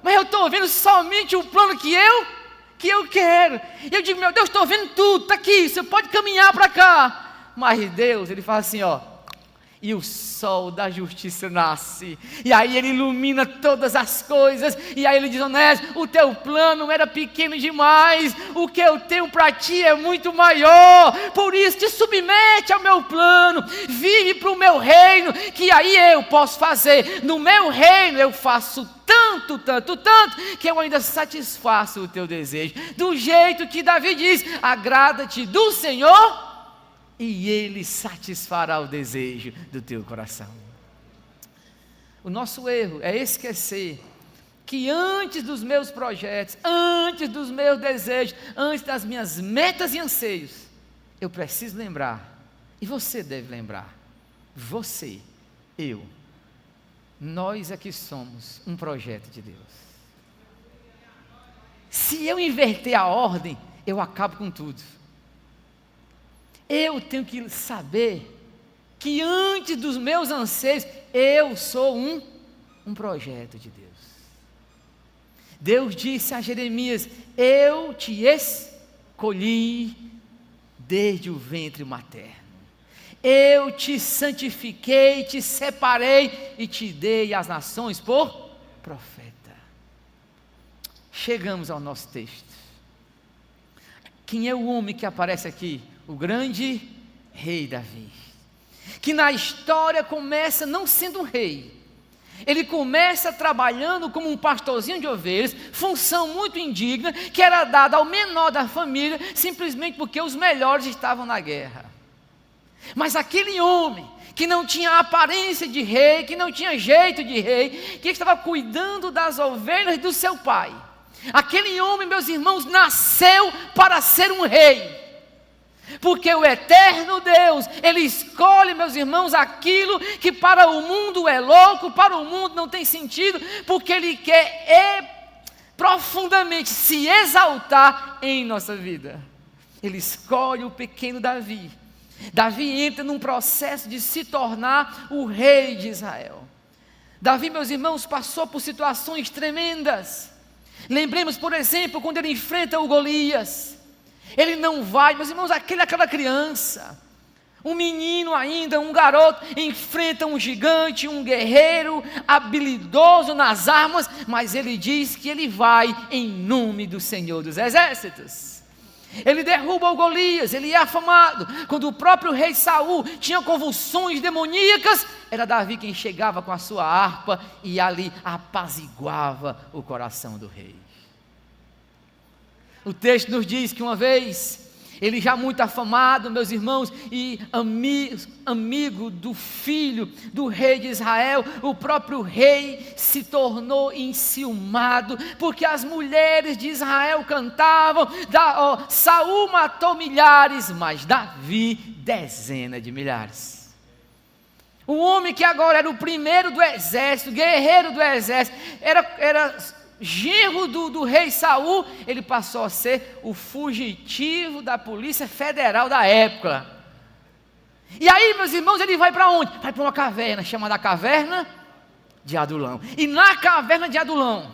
mas eu estou vendo somente o plano que eu quero. E eu digo: meu Deus, estou vendo tudo, está aqui, você pode caminhar para cá. Mas Deus, Ele fala assim, ó: e o sol da justiça nasce, e aí Ele ilumina todas as coisas, e aí Ele diz: Onésimo, o teu plano era pequeno demais, o que eu tenho para ti é muito maior, por isso te submete ao meu plano, vive para o meu reino, que aí eu posso fazer, no meu reino eu faço tanto, que eu ainda satisfaço o teu desejo, do jeito que Davi diz: agrada-te do Senhor, e Ele satisfará o desejo do teu coração. O nosso erro é esquecer que antes dos meus projetos, antes dos meus desejos, antes das minhas metas e anseios, eu preciso lembrar, e você deve lembrar, você, eu, nós aqui somos um projeto de Deus. Se eu inverter a ordem, eu acabo com tudo. Eu tenho que saber que antes dos meus anseios, eu sou um projeto de Deus. Deus disse a Jeremias: eu te escolhi desde o ventre materno. Eu te santifiquei, te separei e te dei às nações por profeta. Chegamos ao nosso texto. Quem é o homem que aparece aqui? O grande rei Davi, que na história começa não sendo um rei, ele começa trabalhando como um pastorzinho de ovelhas, função muito indigna, que era dada ao menor da família, simplesmente porque os melhores estavam na guerra. Mas aquele homem, que não tinha aparência de rei, que não tinha jeito de rei, que estava cuidando das ovelhas do seu pai, aquele homem, meus irmãos, nasceu para ser um rei. Porque o eterno Deus, Ele escolhe, meus irmãos, aquilo que para o mundo é louco, para o mundo não tem sentido, porque Ele quer profundamente se exaltar em nossa vida. Ele escolhe o pequeno Davi. Davi entra num processo de se tornar o rei de Israel. Davi, meus irmãos, passou por situações tremendas. Lembremos, por exemplo, quando ele enfrenta o Golias. Ele não vai, meus irmãos, aquela criança, um menino ainda, um garoto, enfrenta um gigante, um guerreiro, habilidoso nas armas, mas ele diz que ele vai em nome do Senhor dos Exércitos. Ele derruba o Golias, ele é afamado. Quando o próprio rei Saul tinha convulsões demoníacas, era Davi quem chegava com a sua harpa e ali apaziguava o coração do rei. O texto nos diz que uma vez, ele já muito afamado, meus irmãos, e amigo do filho do rei de Israel, o próprio rei se tornou enciumado, porque as mulheres de Israel cantavam: Saul matou milhares, mas Davi dezenas de milhares. O homem que agora era o primeiro do exército, guerreiro do exército, era genro do rei Saul, ele passou a ser o fugitivo da polícia federal da época. E aí, meus irmãos, ele vai para onde? Vai para uma caverna, chamada Caverna de Adulão. E na Caverna de Adulão,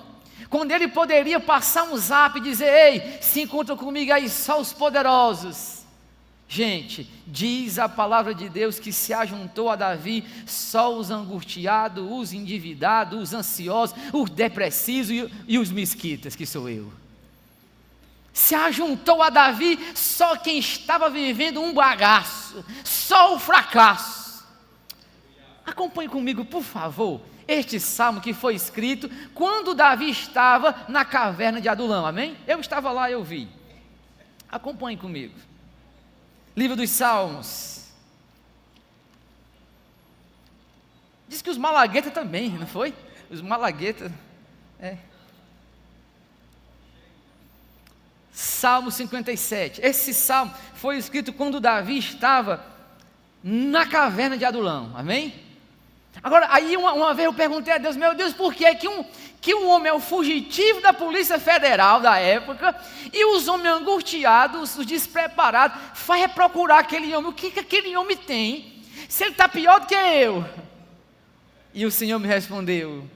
quando ele poderia passar um zap e dizer: ei, se encontram comigo aí só os poderosos. Gente, diz a palavra de Deus que se ajuntou a Davi só os angustiados, os endividados, os ansiosos, os depressivos e os mesquitas, que sou eu. Se ajuntou a Davi só quem estava vivendo um bagaço, só o fracasso. Acompanhe comigo, por favor, este salmo que foi escrito quando Davi estava na caverna de Adulão, amém? Eu estava lá, eu vi. Acompanhe comigo. Livro dos Salmos. Diz que os malaguetas também, não foi? Os malaguetas, Salmo 57. Esse salmo foi escrito quando Davi estava na caverna de Adulão, amém? Agora, aí uma vez eu perguntei a Deus: meu Deus, por que um homem é o fugitivo da Polícia Federal da época, e os homens angustiados, os despreparados, vai procurar aquele homem? O que aquele homem tem? Se ele está pior do que eu. E o Senhor me respondeu: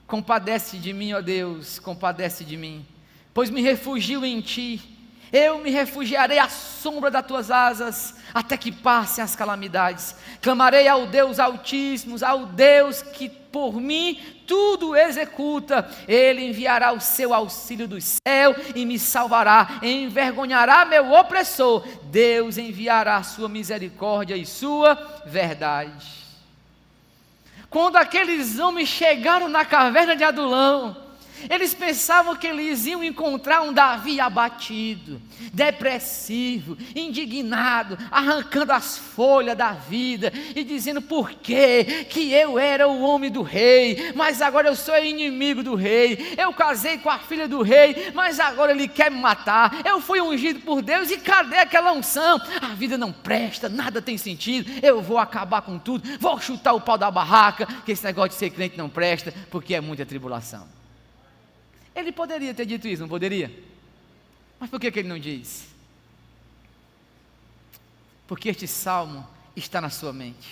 compadece de mim, ó Deus, compadece de mim, pois me refugio em ti. Eu me refugiarei à sombra das tuas asas, até que passem as calamidades. Clamarei ao Deus Altíssimo, ao Deus que por mim tudo executa. Ele enviará o seu auxílio do céu e me salvará, envergonhará meu opressor. Deus enviará a sua misericórdia e sua verdade. Quando aqueles homens chegaram na caverna de Adulão, eles pensavam que eles iam encontrar um Davi abatido, depressivo, indignado, arrancando as folhas da vida e dizendo: por quê? Que eu era o homem do rei, mas agora eu sou inimigo do rei. Eu casei com a filha do rei, mas agora ele quer me matar. Eu fui ungido por Deus e cadê aquela unção? A vida não presta, nada tem sentido. Eu vou acabar com tudo, vou chutar o pau da barraca, que esse negócio de ser crente não presta, porque é muita tribulação. Ele poderia ter dito isso, não poderia? Mas por que ele não diz? Porque este salmo está na sua mente.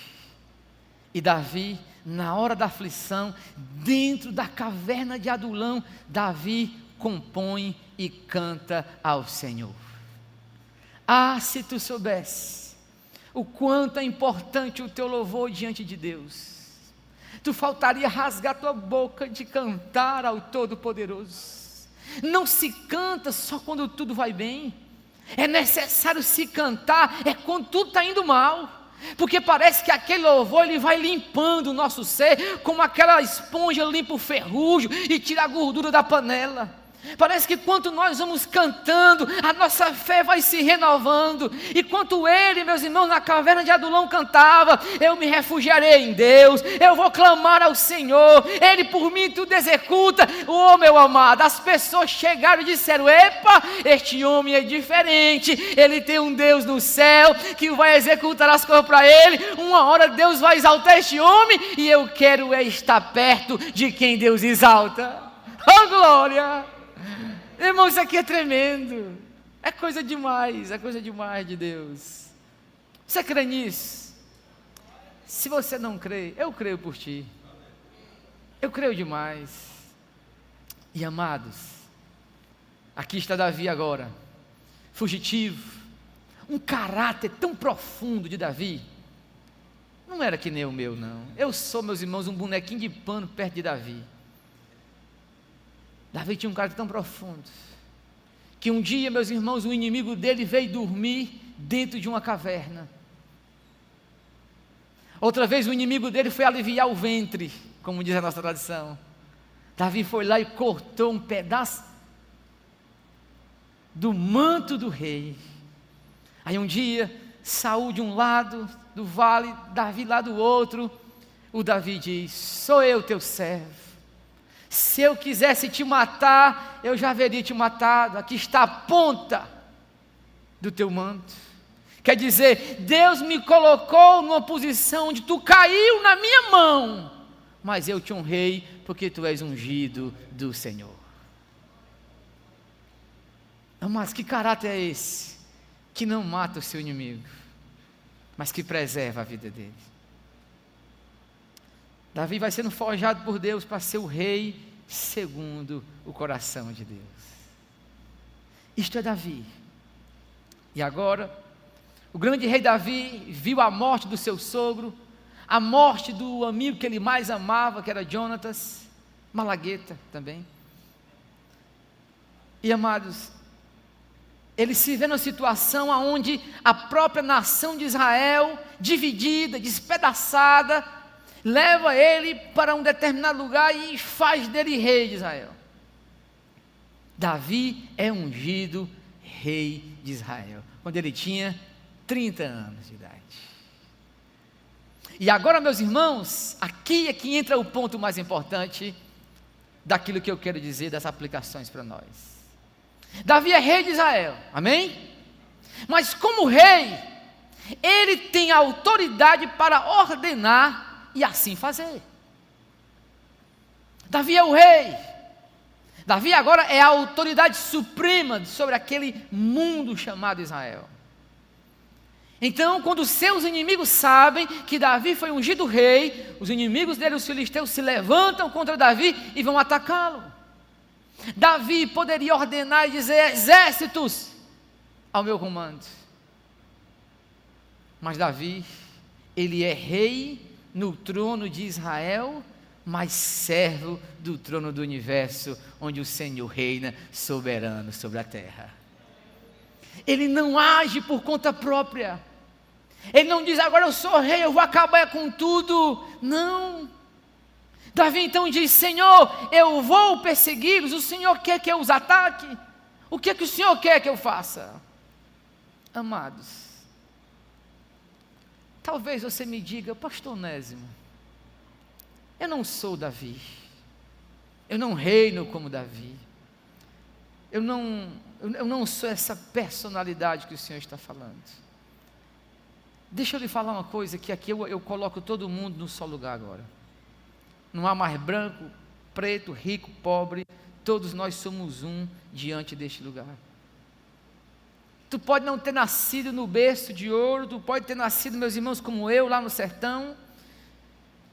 E Davi, na hora da aflição, dentro da caverna de Adulão, Davi compõe e canta ao Senhor. Ah, se tu soubesse o quanto é importante o teu louvor diante de Deus, tu faltaria rasgar tua boca de cantar ao Todo-Poderoso. Não se canta só quando tudo vai bem, é necessário se cantar quando tudo está indo mal, porque parece que aquele louvor ele vai limpando o nosso ser, como aquela esponja limpa o ferrugem e tira a gordura da panela. Parece que quanto nós vamos cantando, a nossa fé vai se renovando. E quanto ele, meus irmãos, na caverna de Adulão cantava: eu me refugiarei em Deus, eu vou clamar ao Senhor, Ele por mim tudo executa. Oh, meu amado, as pessoas chegaram e disseram: epa, este homem é diferente, ele tem um Deus no céu que vai executar as coisas para ele. Uma hora Deus vai exaltar este homem, e eu quero estar perto de quem Deus exalta. Oh, glória! Irmão, isso aqui é tremendo, é coisa demais de Deus. Você crê nisso? Se você não crê, eu creio por ti, eu creio demais. E amados, aqui está Davi agora, fugitivo, um caráter tão profundo de Davi, não era que nem o meu não. Eu sou, meus irmãos, um bonequinho de pano perto de Davi. Davi tinha um caráter tão profundo, que um dia, meus irmãos, o inimigo dele veio dormir dentro de uma caverna. Outra vez o inimigo dele foi aliviar o ventre, como diz a nossa tradição. Davi foi lá e cortou um pedaço do manto do rei. Aí um dia, Saul de um lado do vale, Davi lá do outro. O Davi diz: sou eu teu servo. Se eu quisesse te matar, eu já haveria te matado. Aqui está a ponta do teu manto. Quer dizer, Deus me colocou numa posição onde tu caiu na minha mão, mas eu te honrei porque tu és ungido do Senhor. Mas que caráter é esse que não mata o seu inimigo? mas que preserva a vida dele. Davi vai sendo forjado por Deus para ser o rei segundo o coração de Deus. Isto é Davi. E agora, o grande rei Davi viu a morte do seu sogro, a morte do amigo que ele mais amava, que era Jonatas, Malagueta também. E amados, ele se vê numa situação onde a própria nação de Israel, dividida, despedaçada, leva ele para um determinado lugar e faz dele rei de Israel. Davi é ungido rei de Israel, quando ele tinha 30 anos de idade. E agora, meus irmãos, aqui é que entra o ponto mais importante daquilo que eu quero dizer, das aplicações para nós. Davi é rei de Israel, amém? Mas como rei, ele tem autoridade para ordenar e assim fazer. Davi é o rei. Davi agora é a autoridade suprema sobre aquele mundo chamado Israel. Então, quando seus inimigos sabem que Davi foi ungido rei, os inimigos dele, os filisteus, se levantam contra Davi e vão atacá-lo. Davi poderia ordenar e dizer: exércitos ao meu comando. Mas Davi, ele é rei no trono de Israel, mas servo do trono do universo, onde o Senhor reina soberano sobre a terra. Ele não age por conta própria. Ele não diz: agora eu sou rei, eu vou acabar com tudo. Não. Davi então diz: Senhor, eu vou persegui-los. O Senhor quer que eu os ataque? O que é que o Senhor quer que eu faça? Amados, talvez você me diga: pastor Onésimo, eu não sou Davi, eu não reino como Davi, eu não sou essa personalidade que o Senhor está falando. Deixa eu lhe falar uma coisa, que aqui eu coloco todo mundo no só lugar agora. Não há mais branco, preto, rico, pobre, todos nós somos um diante deste lugar. Tu pode não ter nascido no berço de ouro, tu pode ter nascido, meus irmãos, como eu, lá no sertão.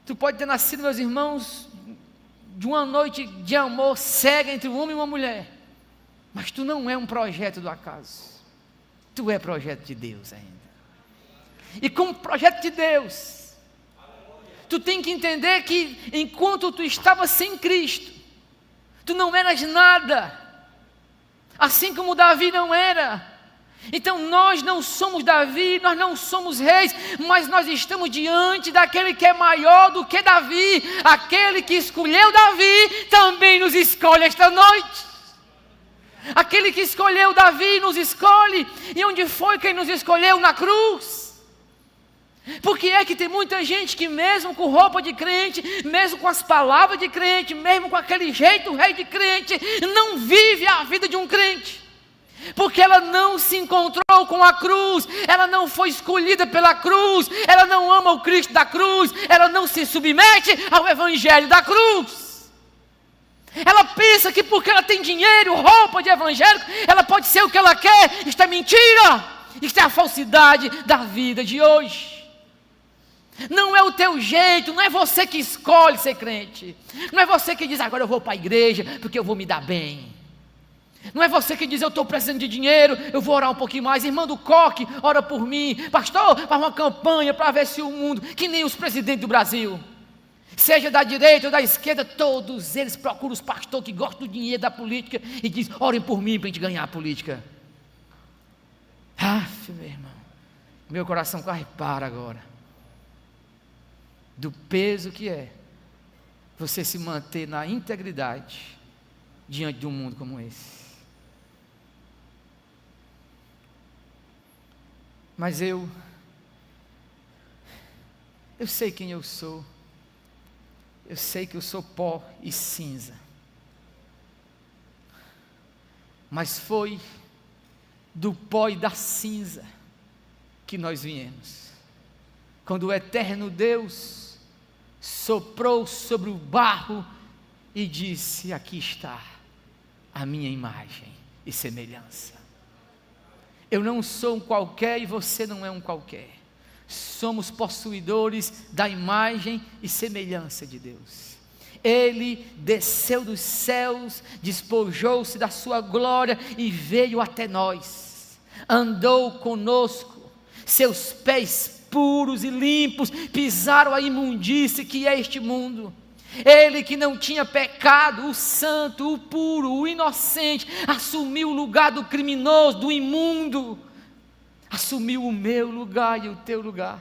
Tu pode ter nascido, meus irmãos, de uma noite de amor cega entre um homem e uma mulher. Mas tu não é um projeto do acaso. Tu é projeto de Deus ainda. E como projeto de Deus, tu tem que entender que enquanto tu estava sem Cristo, tu não eras nada. Assim como Davi não era. Então nós não somos Davi, nós não somos reis, mas nós estamos diante daquele que é maior do que Davi. Aquele que escolheu Davi também nos escolhe esta noite. Aquele que escolheu Davi nos escolhe. E onde foi que ele nos escolheu? Na cruz. Porque é que tem muita gente que mesmo com roupa de crente, mesmo com as palavras de crente, mesmo com aquele jeito rei de crente, não vive a vida de um crente. Porque ela não se encontrou com a cruz, ela não foi escolhida pela cruz, ela não ama o Cristo da cruz, ela não se submete ao evangelho da cruz. Ela pensa que porque ela tem dinheiro, roupa de evangélico, ela pode ser o que ela quer. Isto é mentira, isto é a falsidade da vida de hoje. Não é o teu jeito, não é você que escolhe ser crente, não é você que diz: agora eu vou para a igreja porque eu vou me dar bem. Não é você que diz: eu estou precisando de dinheiro, eu vou orar um pouquinho mais. Irmã do Coque, ora por mim. Pastor, faz uma campanha para ver se o mundo, que nem os presidentes do Brasil, seja da direita ou da esquerda, todos eles procuram os pastores que gostam do dinheiro da política e diz: orem por mim para a gente ganhar a política. Meu irmão, meu coração quase para agora do peso que é você se manter na integridade diante de um mundo como esse. Mas eu sei quem eu sou. Eu sei que eu sou pó e cinza. Mas foi do pó e da cinza que nós viemos. Quando o eterno Deus soprou sobre o barro e disse: aqui está a minha imagem e semelhança. Eu não sou um qualquer e você não é um qualquer. somos possuidores da imagem e semelhança de Deus. Ele desceu dos céus, despojou-se da sua glória e veio até nós. Andou conosco, seus pés puros e limpos pisaram a imundície que é este mundo. Ele que não tinha pecado, o santo, o puro, o inocente, assumiu o lugar do criminoso, do imundo, assumiu o meu lugar e o teu lugar.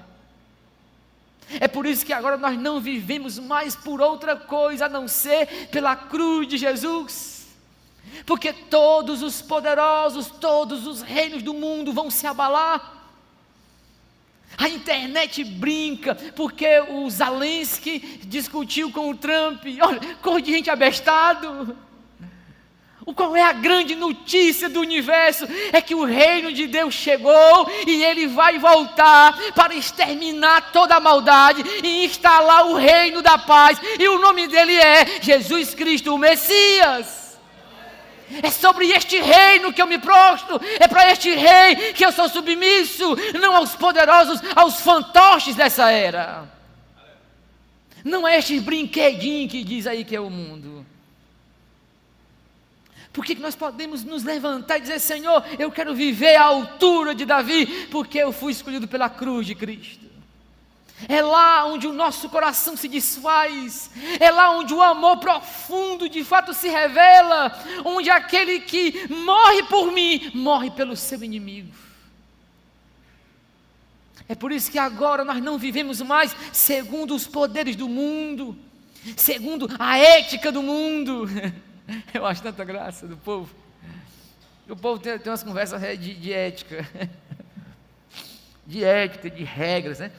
É por isso que agora nós não vivemos mais por outra coisa a não ser pela cruz de Jesus, porque todos os poderosos, todos os reinos do mundo vão se abalar. A internet brinca, porque o Zelensky discutiu com o Trump. Olha, cor de gente abestado. Qual é a grande notícia do universo? É que o reino de Deus chegou e ele vai voltar para exterminar toda a maldade e instalar o reino da paz. E o nome dele é Jesus Cristo, o Messias. É sobre este reino que eu me prostro, é para este rei que eu sou submisso, não aos poderosos, aos fantoches dessa era. Não é este brinquedinho que diz aí que é o mundo. Por que nós podemos nos levantar e dizer: Senhor, eu quero viver à altura de Davi, porque eu fui escolhido pela cruz de Cristo. É lá onde o nosso coração se desfaz, é lá onde o amor profundo de fato se revela, onde aquele que morre por mim, morre pelo seu inimigo. É por isso que agora nós não vivemos mais segundo os poderes do mundo, segundo a ética do mundo. Eu acho tanta graça do povo. O povo tem umas conversas de ética, de regras, né?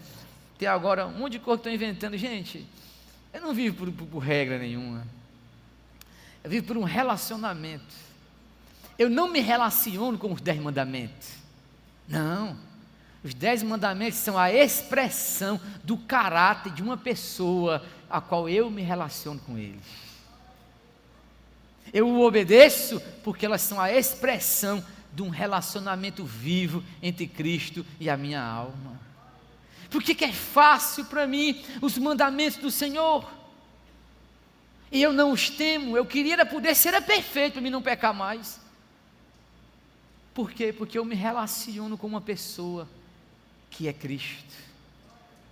Tem agora um monte de coisa que estão inventando. Gente, eu não vivo por regra nenhuma. Eu vivo por um relacionamento. Eu não me relaciono com os 10 mandamentos. Não. Os 10 mandamentos são a expressão do caráter de uma pessoa a qual eu me relaciono com eles. Eu o obedeço porque elas são a expressão de um relacionamento vivo entre Cristo e a minha alma. Por que é fácil para mim os mandamentos do Senhor? E eu não os temo. Eu queria poder ser perfeito para mim não pecar mais. Por quê? Porque eu me relaciono com uma pessoa que é Cristo.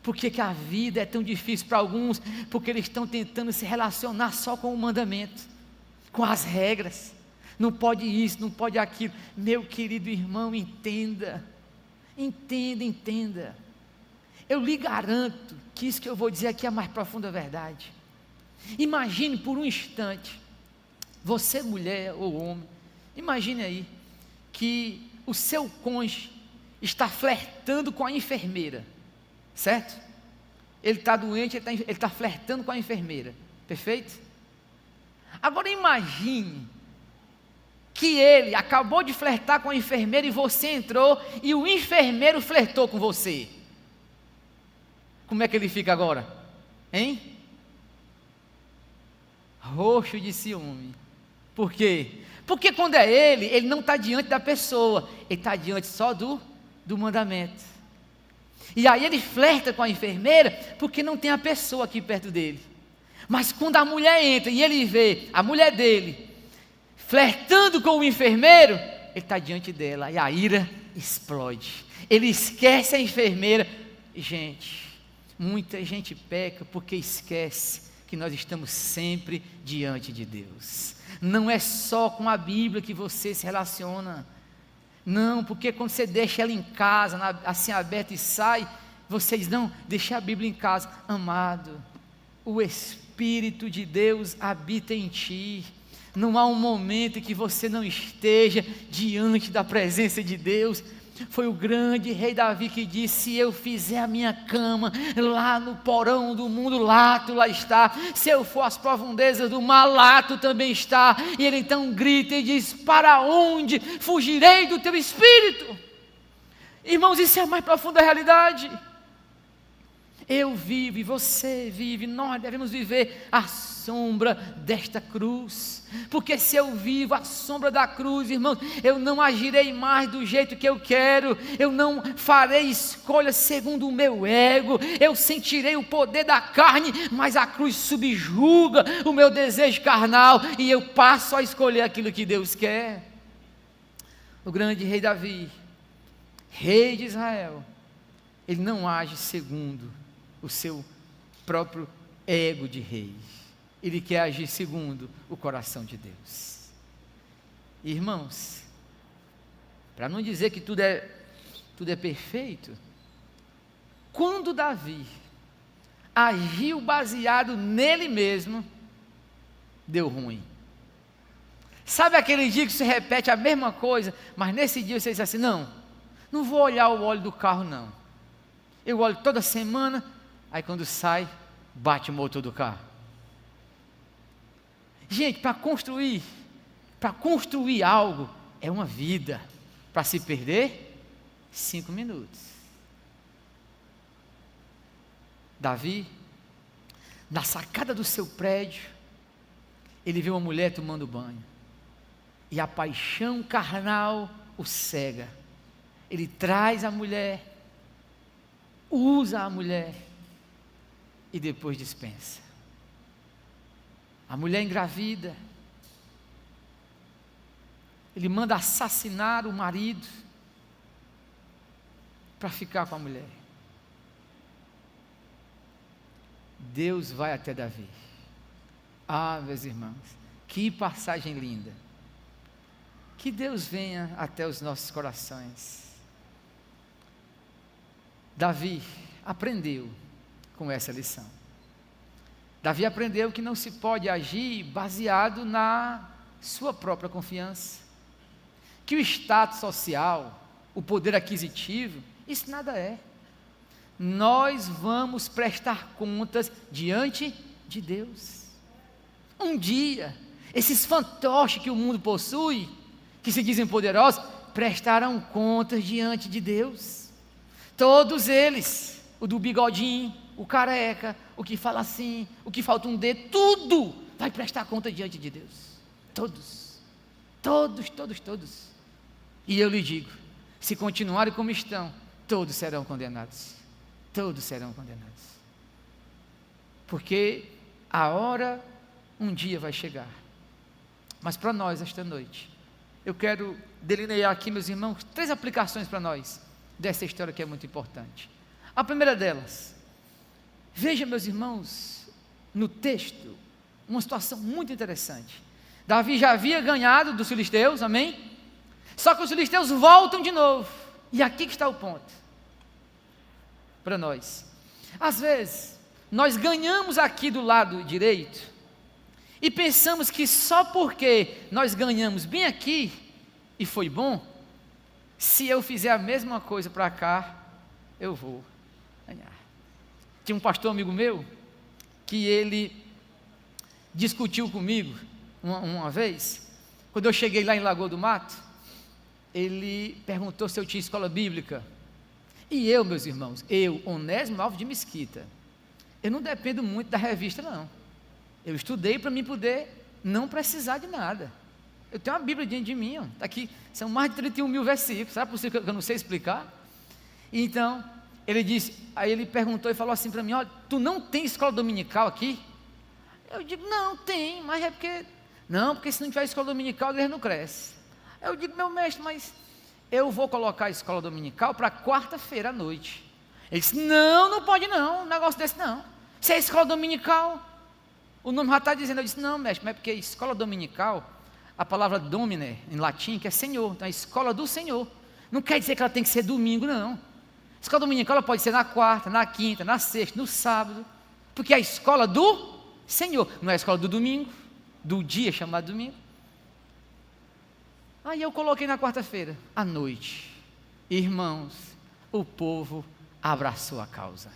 Por que a vida é tão difícil para alguns? Porque eles estão tentando se relacionar só com o mandamento, com as regras. Não pode isso, não pode aquilo. Meu querido irmão, entenda. Entenda. Eu lhe garanto que isso que eu vou dizer aqui é a mais profunda verdade. Imagine por um instante, você mulher ou homem, imagine aí, que o seu cônjuge está flertando com a enfermeira, certo? Ele está doente, ele está flertando com a enfermeira, perfeito? Agora imagine que ele acabou de flertar com a enfermeira e você entrou e o enfermeiro flertou com você. Como é que ele fica agora? Hein? Roxo de ciúme. Por quê? Porque quando é ele não está diante da pessoa, ele está diante só do mandamento. E aí ele flerta com a enfermeira, porque não tem a pessoa aqui perto dele. Mas quando a mulher entra e ele vê a mulher dele flertando com o enfermeiro, ele está diante dela e a ira explode. Ele esquece a enfermeira. Gente, muita gente peca porque esquece que nós estamos sempre diante de Deus. Não é só com a Bíblia que você se relaciona. Não, porque quando você deixa ela em casa, assim aberta e sai, você diz: não, deixa a Bíblia em casa. Amado, o Espírito de Deus habita em ti. Não há um momento em que você não esteja diante da presença de Deus. Foi o grande rei Davi que disse: se eu fizer a minha cama lá no porão do mundo, lá tu lá está. Se eu for às profundezas do mar, lá tu também está. E ele então grita e diz: para onde fugirei do teu Espírito? Irmãos, isso é a mais profunda realidade. eu vivo e você vive, nós devemos viver à sombra desta cruz, porque se eu vivo à sombra da cruz, irmãos, eu não agirei mais do jeito que eu quero, eu não farei escolhas segundo o meu ego, eu sentirei o poder da carne, mas a cruz subjuga o meu desejo carnal, e eu passo a escolher aquilo que Deus quer. O grande rei Davi, rei de Israel, ele não age segundo o seu próprio ego de rei. Ele quer agir segundo o coração de Deus. Irmãos, para não dizer que tudo é perfeito, quando Davi agiu baseado nele mesmo, deu ruim. Sabe aquele dia que você repete a mesma coisa, mas nesse dia você diz assim, não vou olhar o óleo do carro não. Eu olho toda semana, aí quando sai, bate o motor do carro. Gente, para construir algo, é uma vida. Para se perder, 5 minutos. Davi, na sacada do seu prédio, ele vê uma mulher tomando banho. E a paixão carnal o cega. Ele traz a mulher, usa a mulher e depois dispensa. A mulher engravida. Ele manda assassinar o marido para ficar com a mulher. Deus vai até Davi. Ah, meus irmãos, que passagem linda. Que Deus venha até os nossos corações. Davi aprendeu com essa lição. Davi aprendeu que não se pode agir baseado na sua própria confiança. Que o status social, o poder aquisitivo, isso nada é. Nós vamos prestar contas diante de Deus. Um dia, esses fantoches que o mundo possui, que se dizem poderosos, prestarão contas diante de Deus. Todos eles, o do bigodinho, o careca, o que fala assim, o que falta um dedo, tudo vai prestar conta diante de Deus. Todos. E eu lhe digo, se continuarem como estão, todos serão condenados. Todos serão condenados. Porque a hora um dia vai chegar. Mas para nós, esta noite, eu quero delinear aqui, meus irmãos, 3 aplicações para nós, dessa história que é muito importante. A primeira delas, veja, meus irmãos, no texto, uma situação muito interessante. Davi já havia ganhado dos filisteus, amém? Só que os filisteus voltam de novo. E aqui que está o ponto. Para nós. Às vezes, nós ganhamos aqui do lado direito, e pensamos que só porque nós ganhamos bem aqui, e foi bom, se eu fizer a mesma coisa para cá, eu vou ganhar. Tinha um pastor amigo meu, que ele discutiu comigo uma vez, quando eu cheguei lá em Lagoa do Mato, ele perguntou se eu tinha escola bíblica. E eu, meus irmãos, Onésimo Alves de Mesquita, eu não dependo muito da revista, não. Eu estudei para mim poder não precisar de nada. Eu tenho uma Bíblia diante de mim, está aqui, são mais de 31 mil versículos, sabe por isso que eu não sei explicar? Então, ele disse, aí ele perguntou e falou assim para mim, olha, tu não tem escola dominical aqui? Eu digo, não, tem, mas é porque, não, porque se não tiver escola dominical, a igreja não cresce. Eu digo, meu mestre, mas eu vou colocar a escola dominical para quarta-feira à noite. Ele disse, não pode não, um negócio desse não. Se é escola dominical, o nome já está dizendo. Eu disse, não mestre, mas é porque escola dominical, a palavra domine, em latim, que é Senhor, então é a escola do Senhor. Não quer dizer que ela tem que ser domingo, não. A escola dominical ela pode ser na quarta, na quinta, na sexta, no sábado, porque é a escola do Senhor, não é a escola do domingo, do dia chamado domingo. Aí eu coloquei na quarta-feira, à noite. Irmãos, o povo abraçou a causa.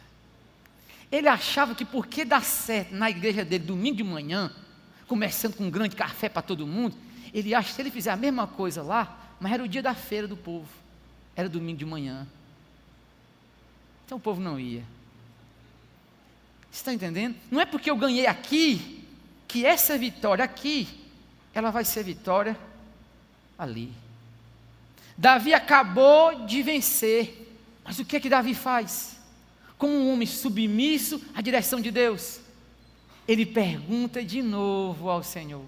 Ele achava que porque dá certo na igreja dele, domingo de manhã, começando com um grande café para todo mundo, ele acha que se ele fizer a mesma coisa lá, mas era o dia da feira do povo, era domingo de manhã. Então o povo não ia. Você está entendendo? Não é porque eu ganhei aqui, que essa vitória aqui, ela vai ser vitória ali. Davi acabou de vencer, mas o que é que Davi faz? Como um homem submisso à direção de Deus, ele pergunta de novo ao Senhor.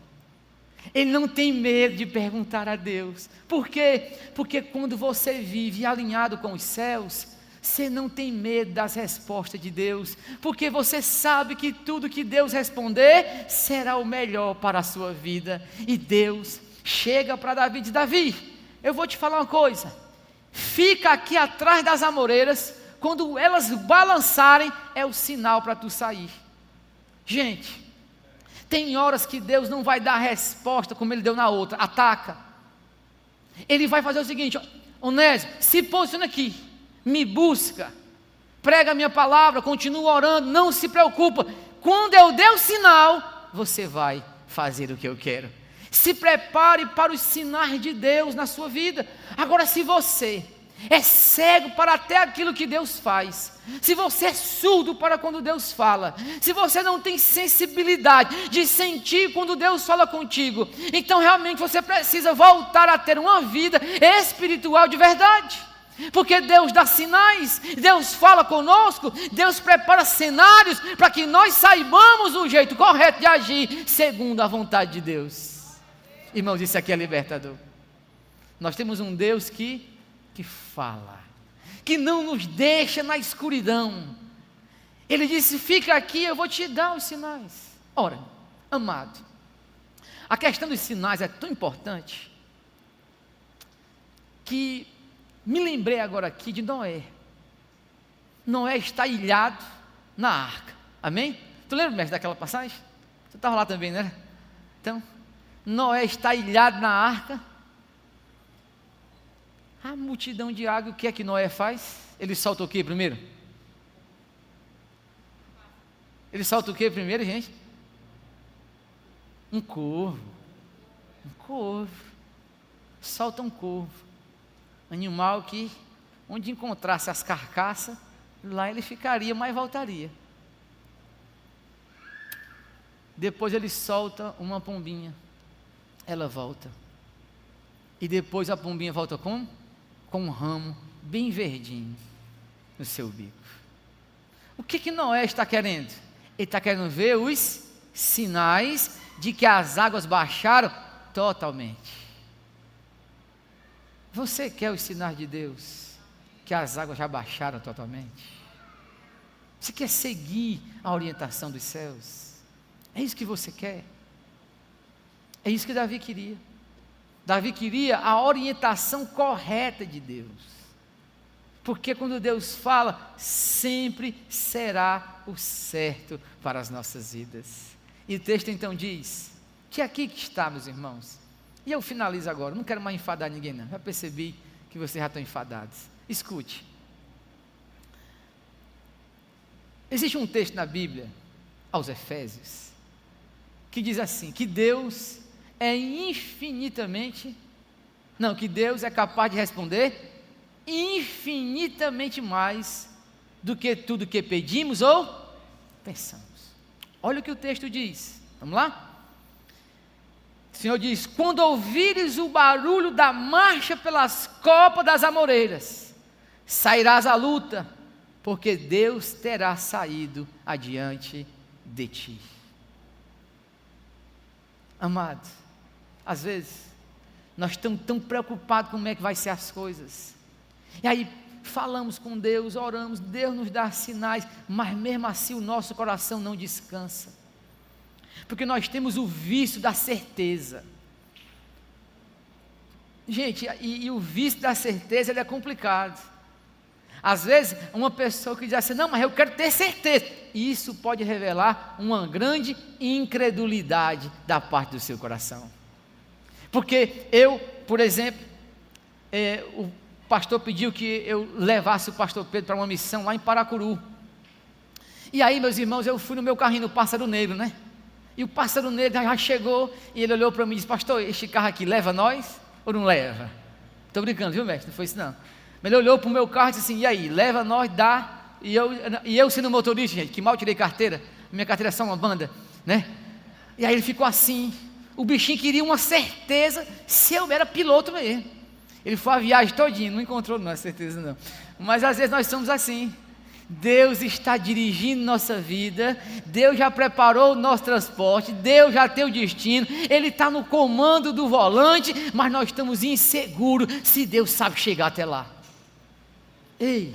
Ele não tem medo de perguntar a Deus. Por quê? Porque quando você vive alinhado com os céus, você não tem medo das respostas de Deus, porque você sabe que tudo que Deus responder será o melhor para a sua vida. E Deus chega para Davi e diz: Davi, eu vou te falar uma coisa, fica aqui atrás das amoreiras, quando elas balançarem, é o sinal para tu sair. Gente, tem horas que Deus não vai dar a resposta como Ele deu na outra, ataca. Ele vai fazer o seguinte: Onésimo, se posiciona aqui, me busca, prega a minha palavra, continua orando, não se preocupa, quando eu der o sinal, você vai fazer o que eu quero. Se prepare para os sinais de Deus na sua vida. Agora, se você é cego para até aquilo que Deus faz, se você é surdo para quando Deus fala, se você não tem sensibilidade de sentir quando Deus fala contigo, então realmente você precisa voltar a ter uma vida espiritual de verdade. Porque Deus dá sinais, Deus fala conosco, Deus prepara cenários para que nós saibamos o jeito correto de agir segundo a vontade de Deus. Irmãos, isso aqui é libertador. Nós temos um Deus que fala, que não nos deixa na escuridão. Ele disse: fica aqui, eu vou te dar os sinais. Ora, amado, a questão dos sinais é tão importante que me lembrei agora aqui de Noé. Noé está ilhado na arca, amém? Tu lembra, mestre, daquela passagem? Você estava lá também, né? Então, Noé está ilhado na arca, a multidão de água. O que é que Noé faz? Ele solta o que primeiro? Ele solta o que primeiro, gente? Um corvo. Solta um corvo. Animal que, onde encontrasse as carcaças, lá ele ficaria, mas voltaria. Depois ele solta uma pombinha, ela volta. E depois a pombinha volta com um ramo bem verdinho no seu bico. O que Noé está querendo? Ele está querendo ver os sinais de que as águas baixaram totalmente. Você quer os sinais de Deus, que as águas já baixaram totalmente? Você quer seguir a orientação dos céus? É isso que você quer? É isso que Davi queria. Davi queria a orientação correta de Deus, porque quando Deus fala, sempre será o certo para as nossas vidas. E o texto então diz, que aqui que está, meus irmãos, e eu finalizo agora, não quero mais enfadar ninguém não, já percebi que vocês já estão enfadados. Escute, existe um texto na Bíblia, aos Efésios, que diz assim, que Deus é infinitamente, não, que Deus é capaz de responder infinitamente mais do que tudo que pedimos ou pensamos. Olha o que o texto diz, vamos lá? O Senhor diz, quando ouvires o barulho da marcha pelas copas das amoreiras, sairás à luta, porque Deus terá saído adiante de ti. Amado, às vezes, nós estamos tão preocupados com como é que vai ser as coisas, e aí falamos com Deus, oramos, Deus nos dá sinais, mas mesmo assim o nosso coração não descansa, porque nós temos o vício da certeza. Gente, e o vício da certeza ele é complicado. Às vezes, uma pessoa que diz assim, não, mas eu quero ter certeza, isso pode revelar uma grande incredulidade da parte do seu coração. Porque eu, por exemplo, o pastor pediu que eu levasse o pastor Pedro para uma missão lá em Paracuru. E aí, meus irmãos, eu fui no meu carrinho, no Pássaro Negro, né? E o Pássaro Negro já chegou, e ele olhou para mim e disse, pastor, este carro aqui leva nós ou não leva? Estou brincando, viu, mestre? Não foi isso não. Mas ele olhou para o meu carro e disse assim, e aí, leva nós, dá e eu sendo motorista, gente, que mal tirei carteira, minha carteira é só uma banda, né? E aí ele ficou assim, o bichinho queria uma certeza se eu era piloto mesmo. Ele foi a viagem todinha, não encontrou não, certeza não. Mas às vezes nós somos assim. Deus está dirigindo nossa vida, Deus já preparou o nosso transporte, Deus já tem o destino, Ele está no comando do volante, mas nós estamos inseguros se Deus sabe chegar até lá. Ei,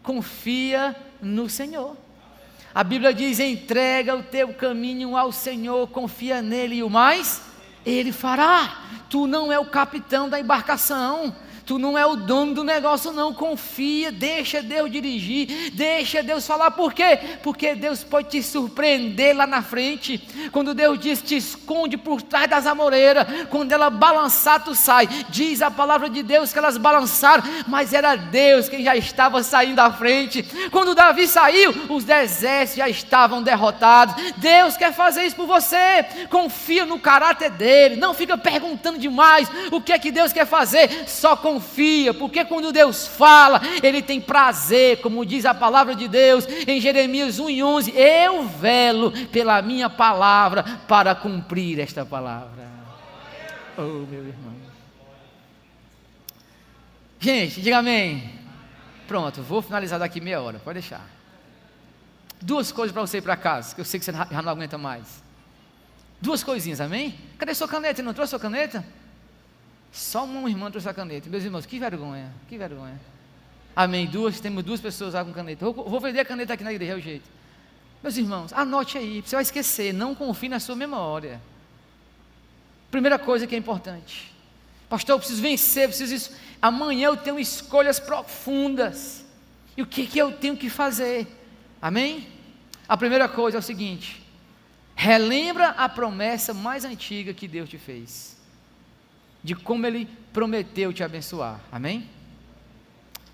confia no Senhor. A Bíblia diz: entrega o teu caminho ao Senhor, confia nele e o mais Ele fará. Tu não é o capitão da embarcação, tu não é o dono do negócio não, confia, deixa Deus dirigir, deixa Deus falar. Por quê? Porque Deus pode te surpreender lá na frente. Quando Deus diz, te esconde por trás das amoreiras, quando ela balançar tu sai. Diz a palavra de Deus que elas balançaram, mas era Deus quem já estava saindo à frente. Quando Davi saiu, os exércitos já estavam derrotados. Deus quer fazer isso por você, confia no caráter dele, não fica perguntando demais o que é que Deus quer fazer, só confia, porque quando Deus fala, Ele tem prazer, como diz a palavra de Deus em Jeremias 1:11, eu velo pela minha palavra para cumprir esta palavra. Oh, meu irmão. Gente, diga amém. Pronto, vou finalizar daqui meia hora, pode deixar. 2 coisas para você ir para casa, que eu sei que você já não aguenta mais. 2 coisinhas, amém? Cadê sua caneta? Você não trouxe sua caneta? Só uma irmã trouxe a caneta. Meus irmãos, que vergonha, que vergonha. Amém, temos 2 pessoas lá com caneta. Vou vender a caneta aqui na igreja, é o jeito. Meus irmãos, anote aí, você vai esquecer, não confie na sua memória. Primeira coisa que é importante. Pastor, eu preciso vencer, preciso isso. Amanhã eu tenho escolhas profundas. E o que eu tenho que fazer? Amém? A primeira coisa é o seguinte: relembra a promessa mais antiga que Deus te fez, de como Ele prometeu te abençoar, amém?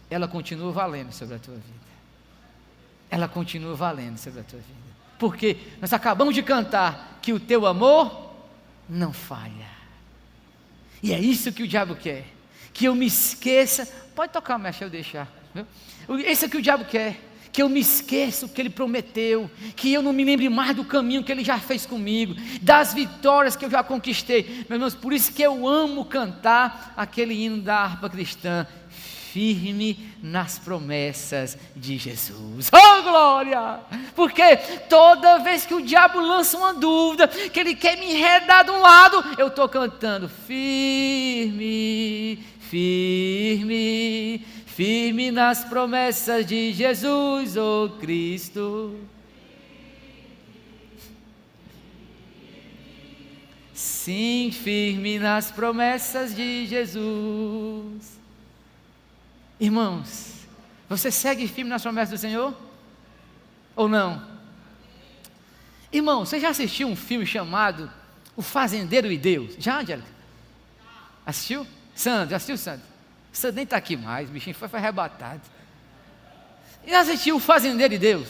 Ela continua valendo sobre a tua vida, ela continua valendo sobre a tua vida, porque nós acabamos de cantar que o teu amor não falha, e é isso que o diabo quer, que eu me esqueça. Pode tocar, mestre, eu deixar, viu? Esse é que o diabo quer, que eu me esqueça o que Ele prometeu, que eu não me lembre mais do caminho que Ele já fez comigo, das vitórias que eu já conquistei. Meus irmãos, por isso que eu amo cantar aquele hino da harpa cristã, firme nas promessas de Jesus. Oh, glória! Porque toda vez que o diabo lança uma dúvida, que ele quer me enredar de um lado, eu estou cantando, firme, firme, firme nas promessas de Jesus, oh Cristo. Sim, firme nas promessas de Jesus. Irmãos, você segue firme nas promessas do Senhor? Ou não? Irmão, você já assistiu um filme chamado O Fazendeiro e Deus? Já, Angélica? Assistiu? Sandro, já assistiu, Sandro? Você nem está aqui mais, o bichinho foi arrebatado. E assistiu O Fazendeiro e Deus?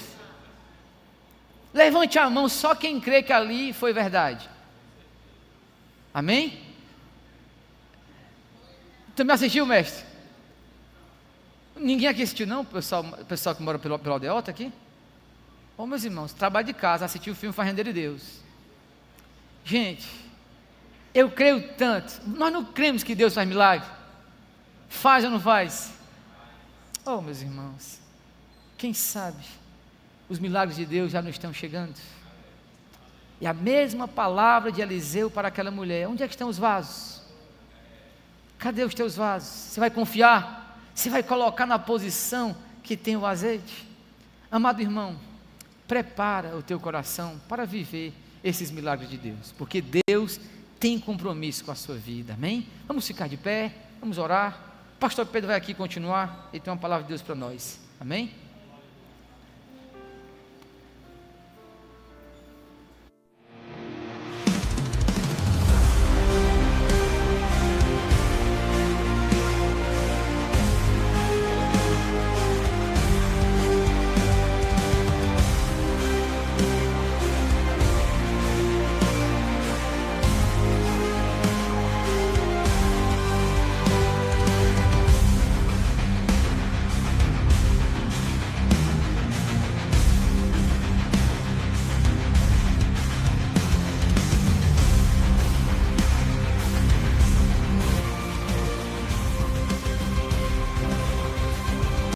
Levante a mão só quem crê que ali foi verdade. Amém? Também assistiu, mestre? Ninguém aqui assistiu não? O pessoal que mora pelo Aldeota aqui? Ô, meus irmãos, trabalho de casa, assistiu o filme Fazendeiro e Deus. Gente, eu creio tanto. Nós não cremos que Deus faz milagre? Faz ou não faz? Oh, meus irmãos, quem sabe os milagres de Deus já não estão chegando? E a mesma palavra de Eliseu para aquela mulher: onde é que estão os vasos? Cadê os teus vasos? Você vai confiar? Você vai colocar na posição que tem o azeite? Amado irmão, prepara o teu coração para viver esses milagres de Deus, porque Deus tem compromisso com a sua vida, amém? Vamos ficar de pé, vamos orar. Pastor Pedro vai aqui continuar, ele tem uma palavra de Deus para nós, amém?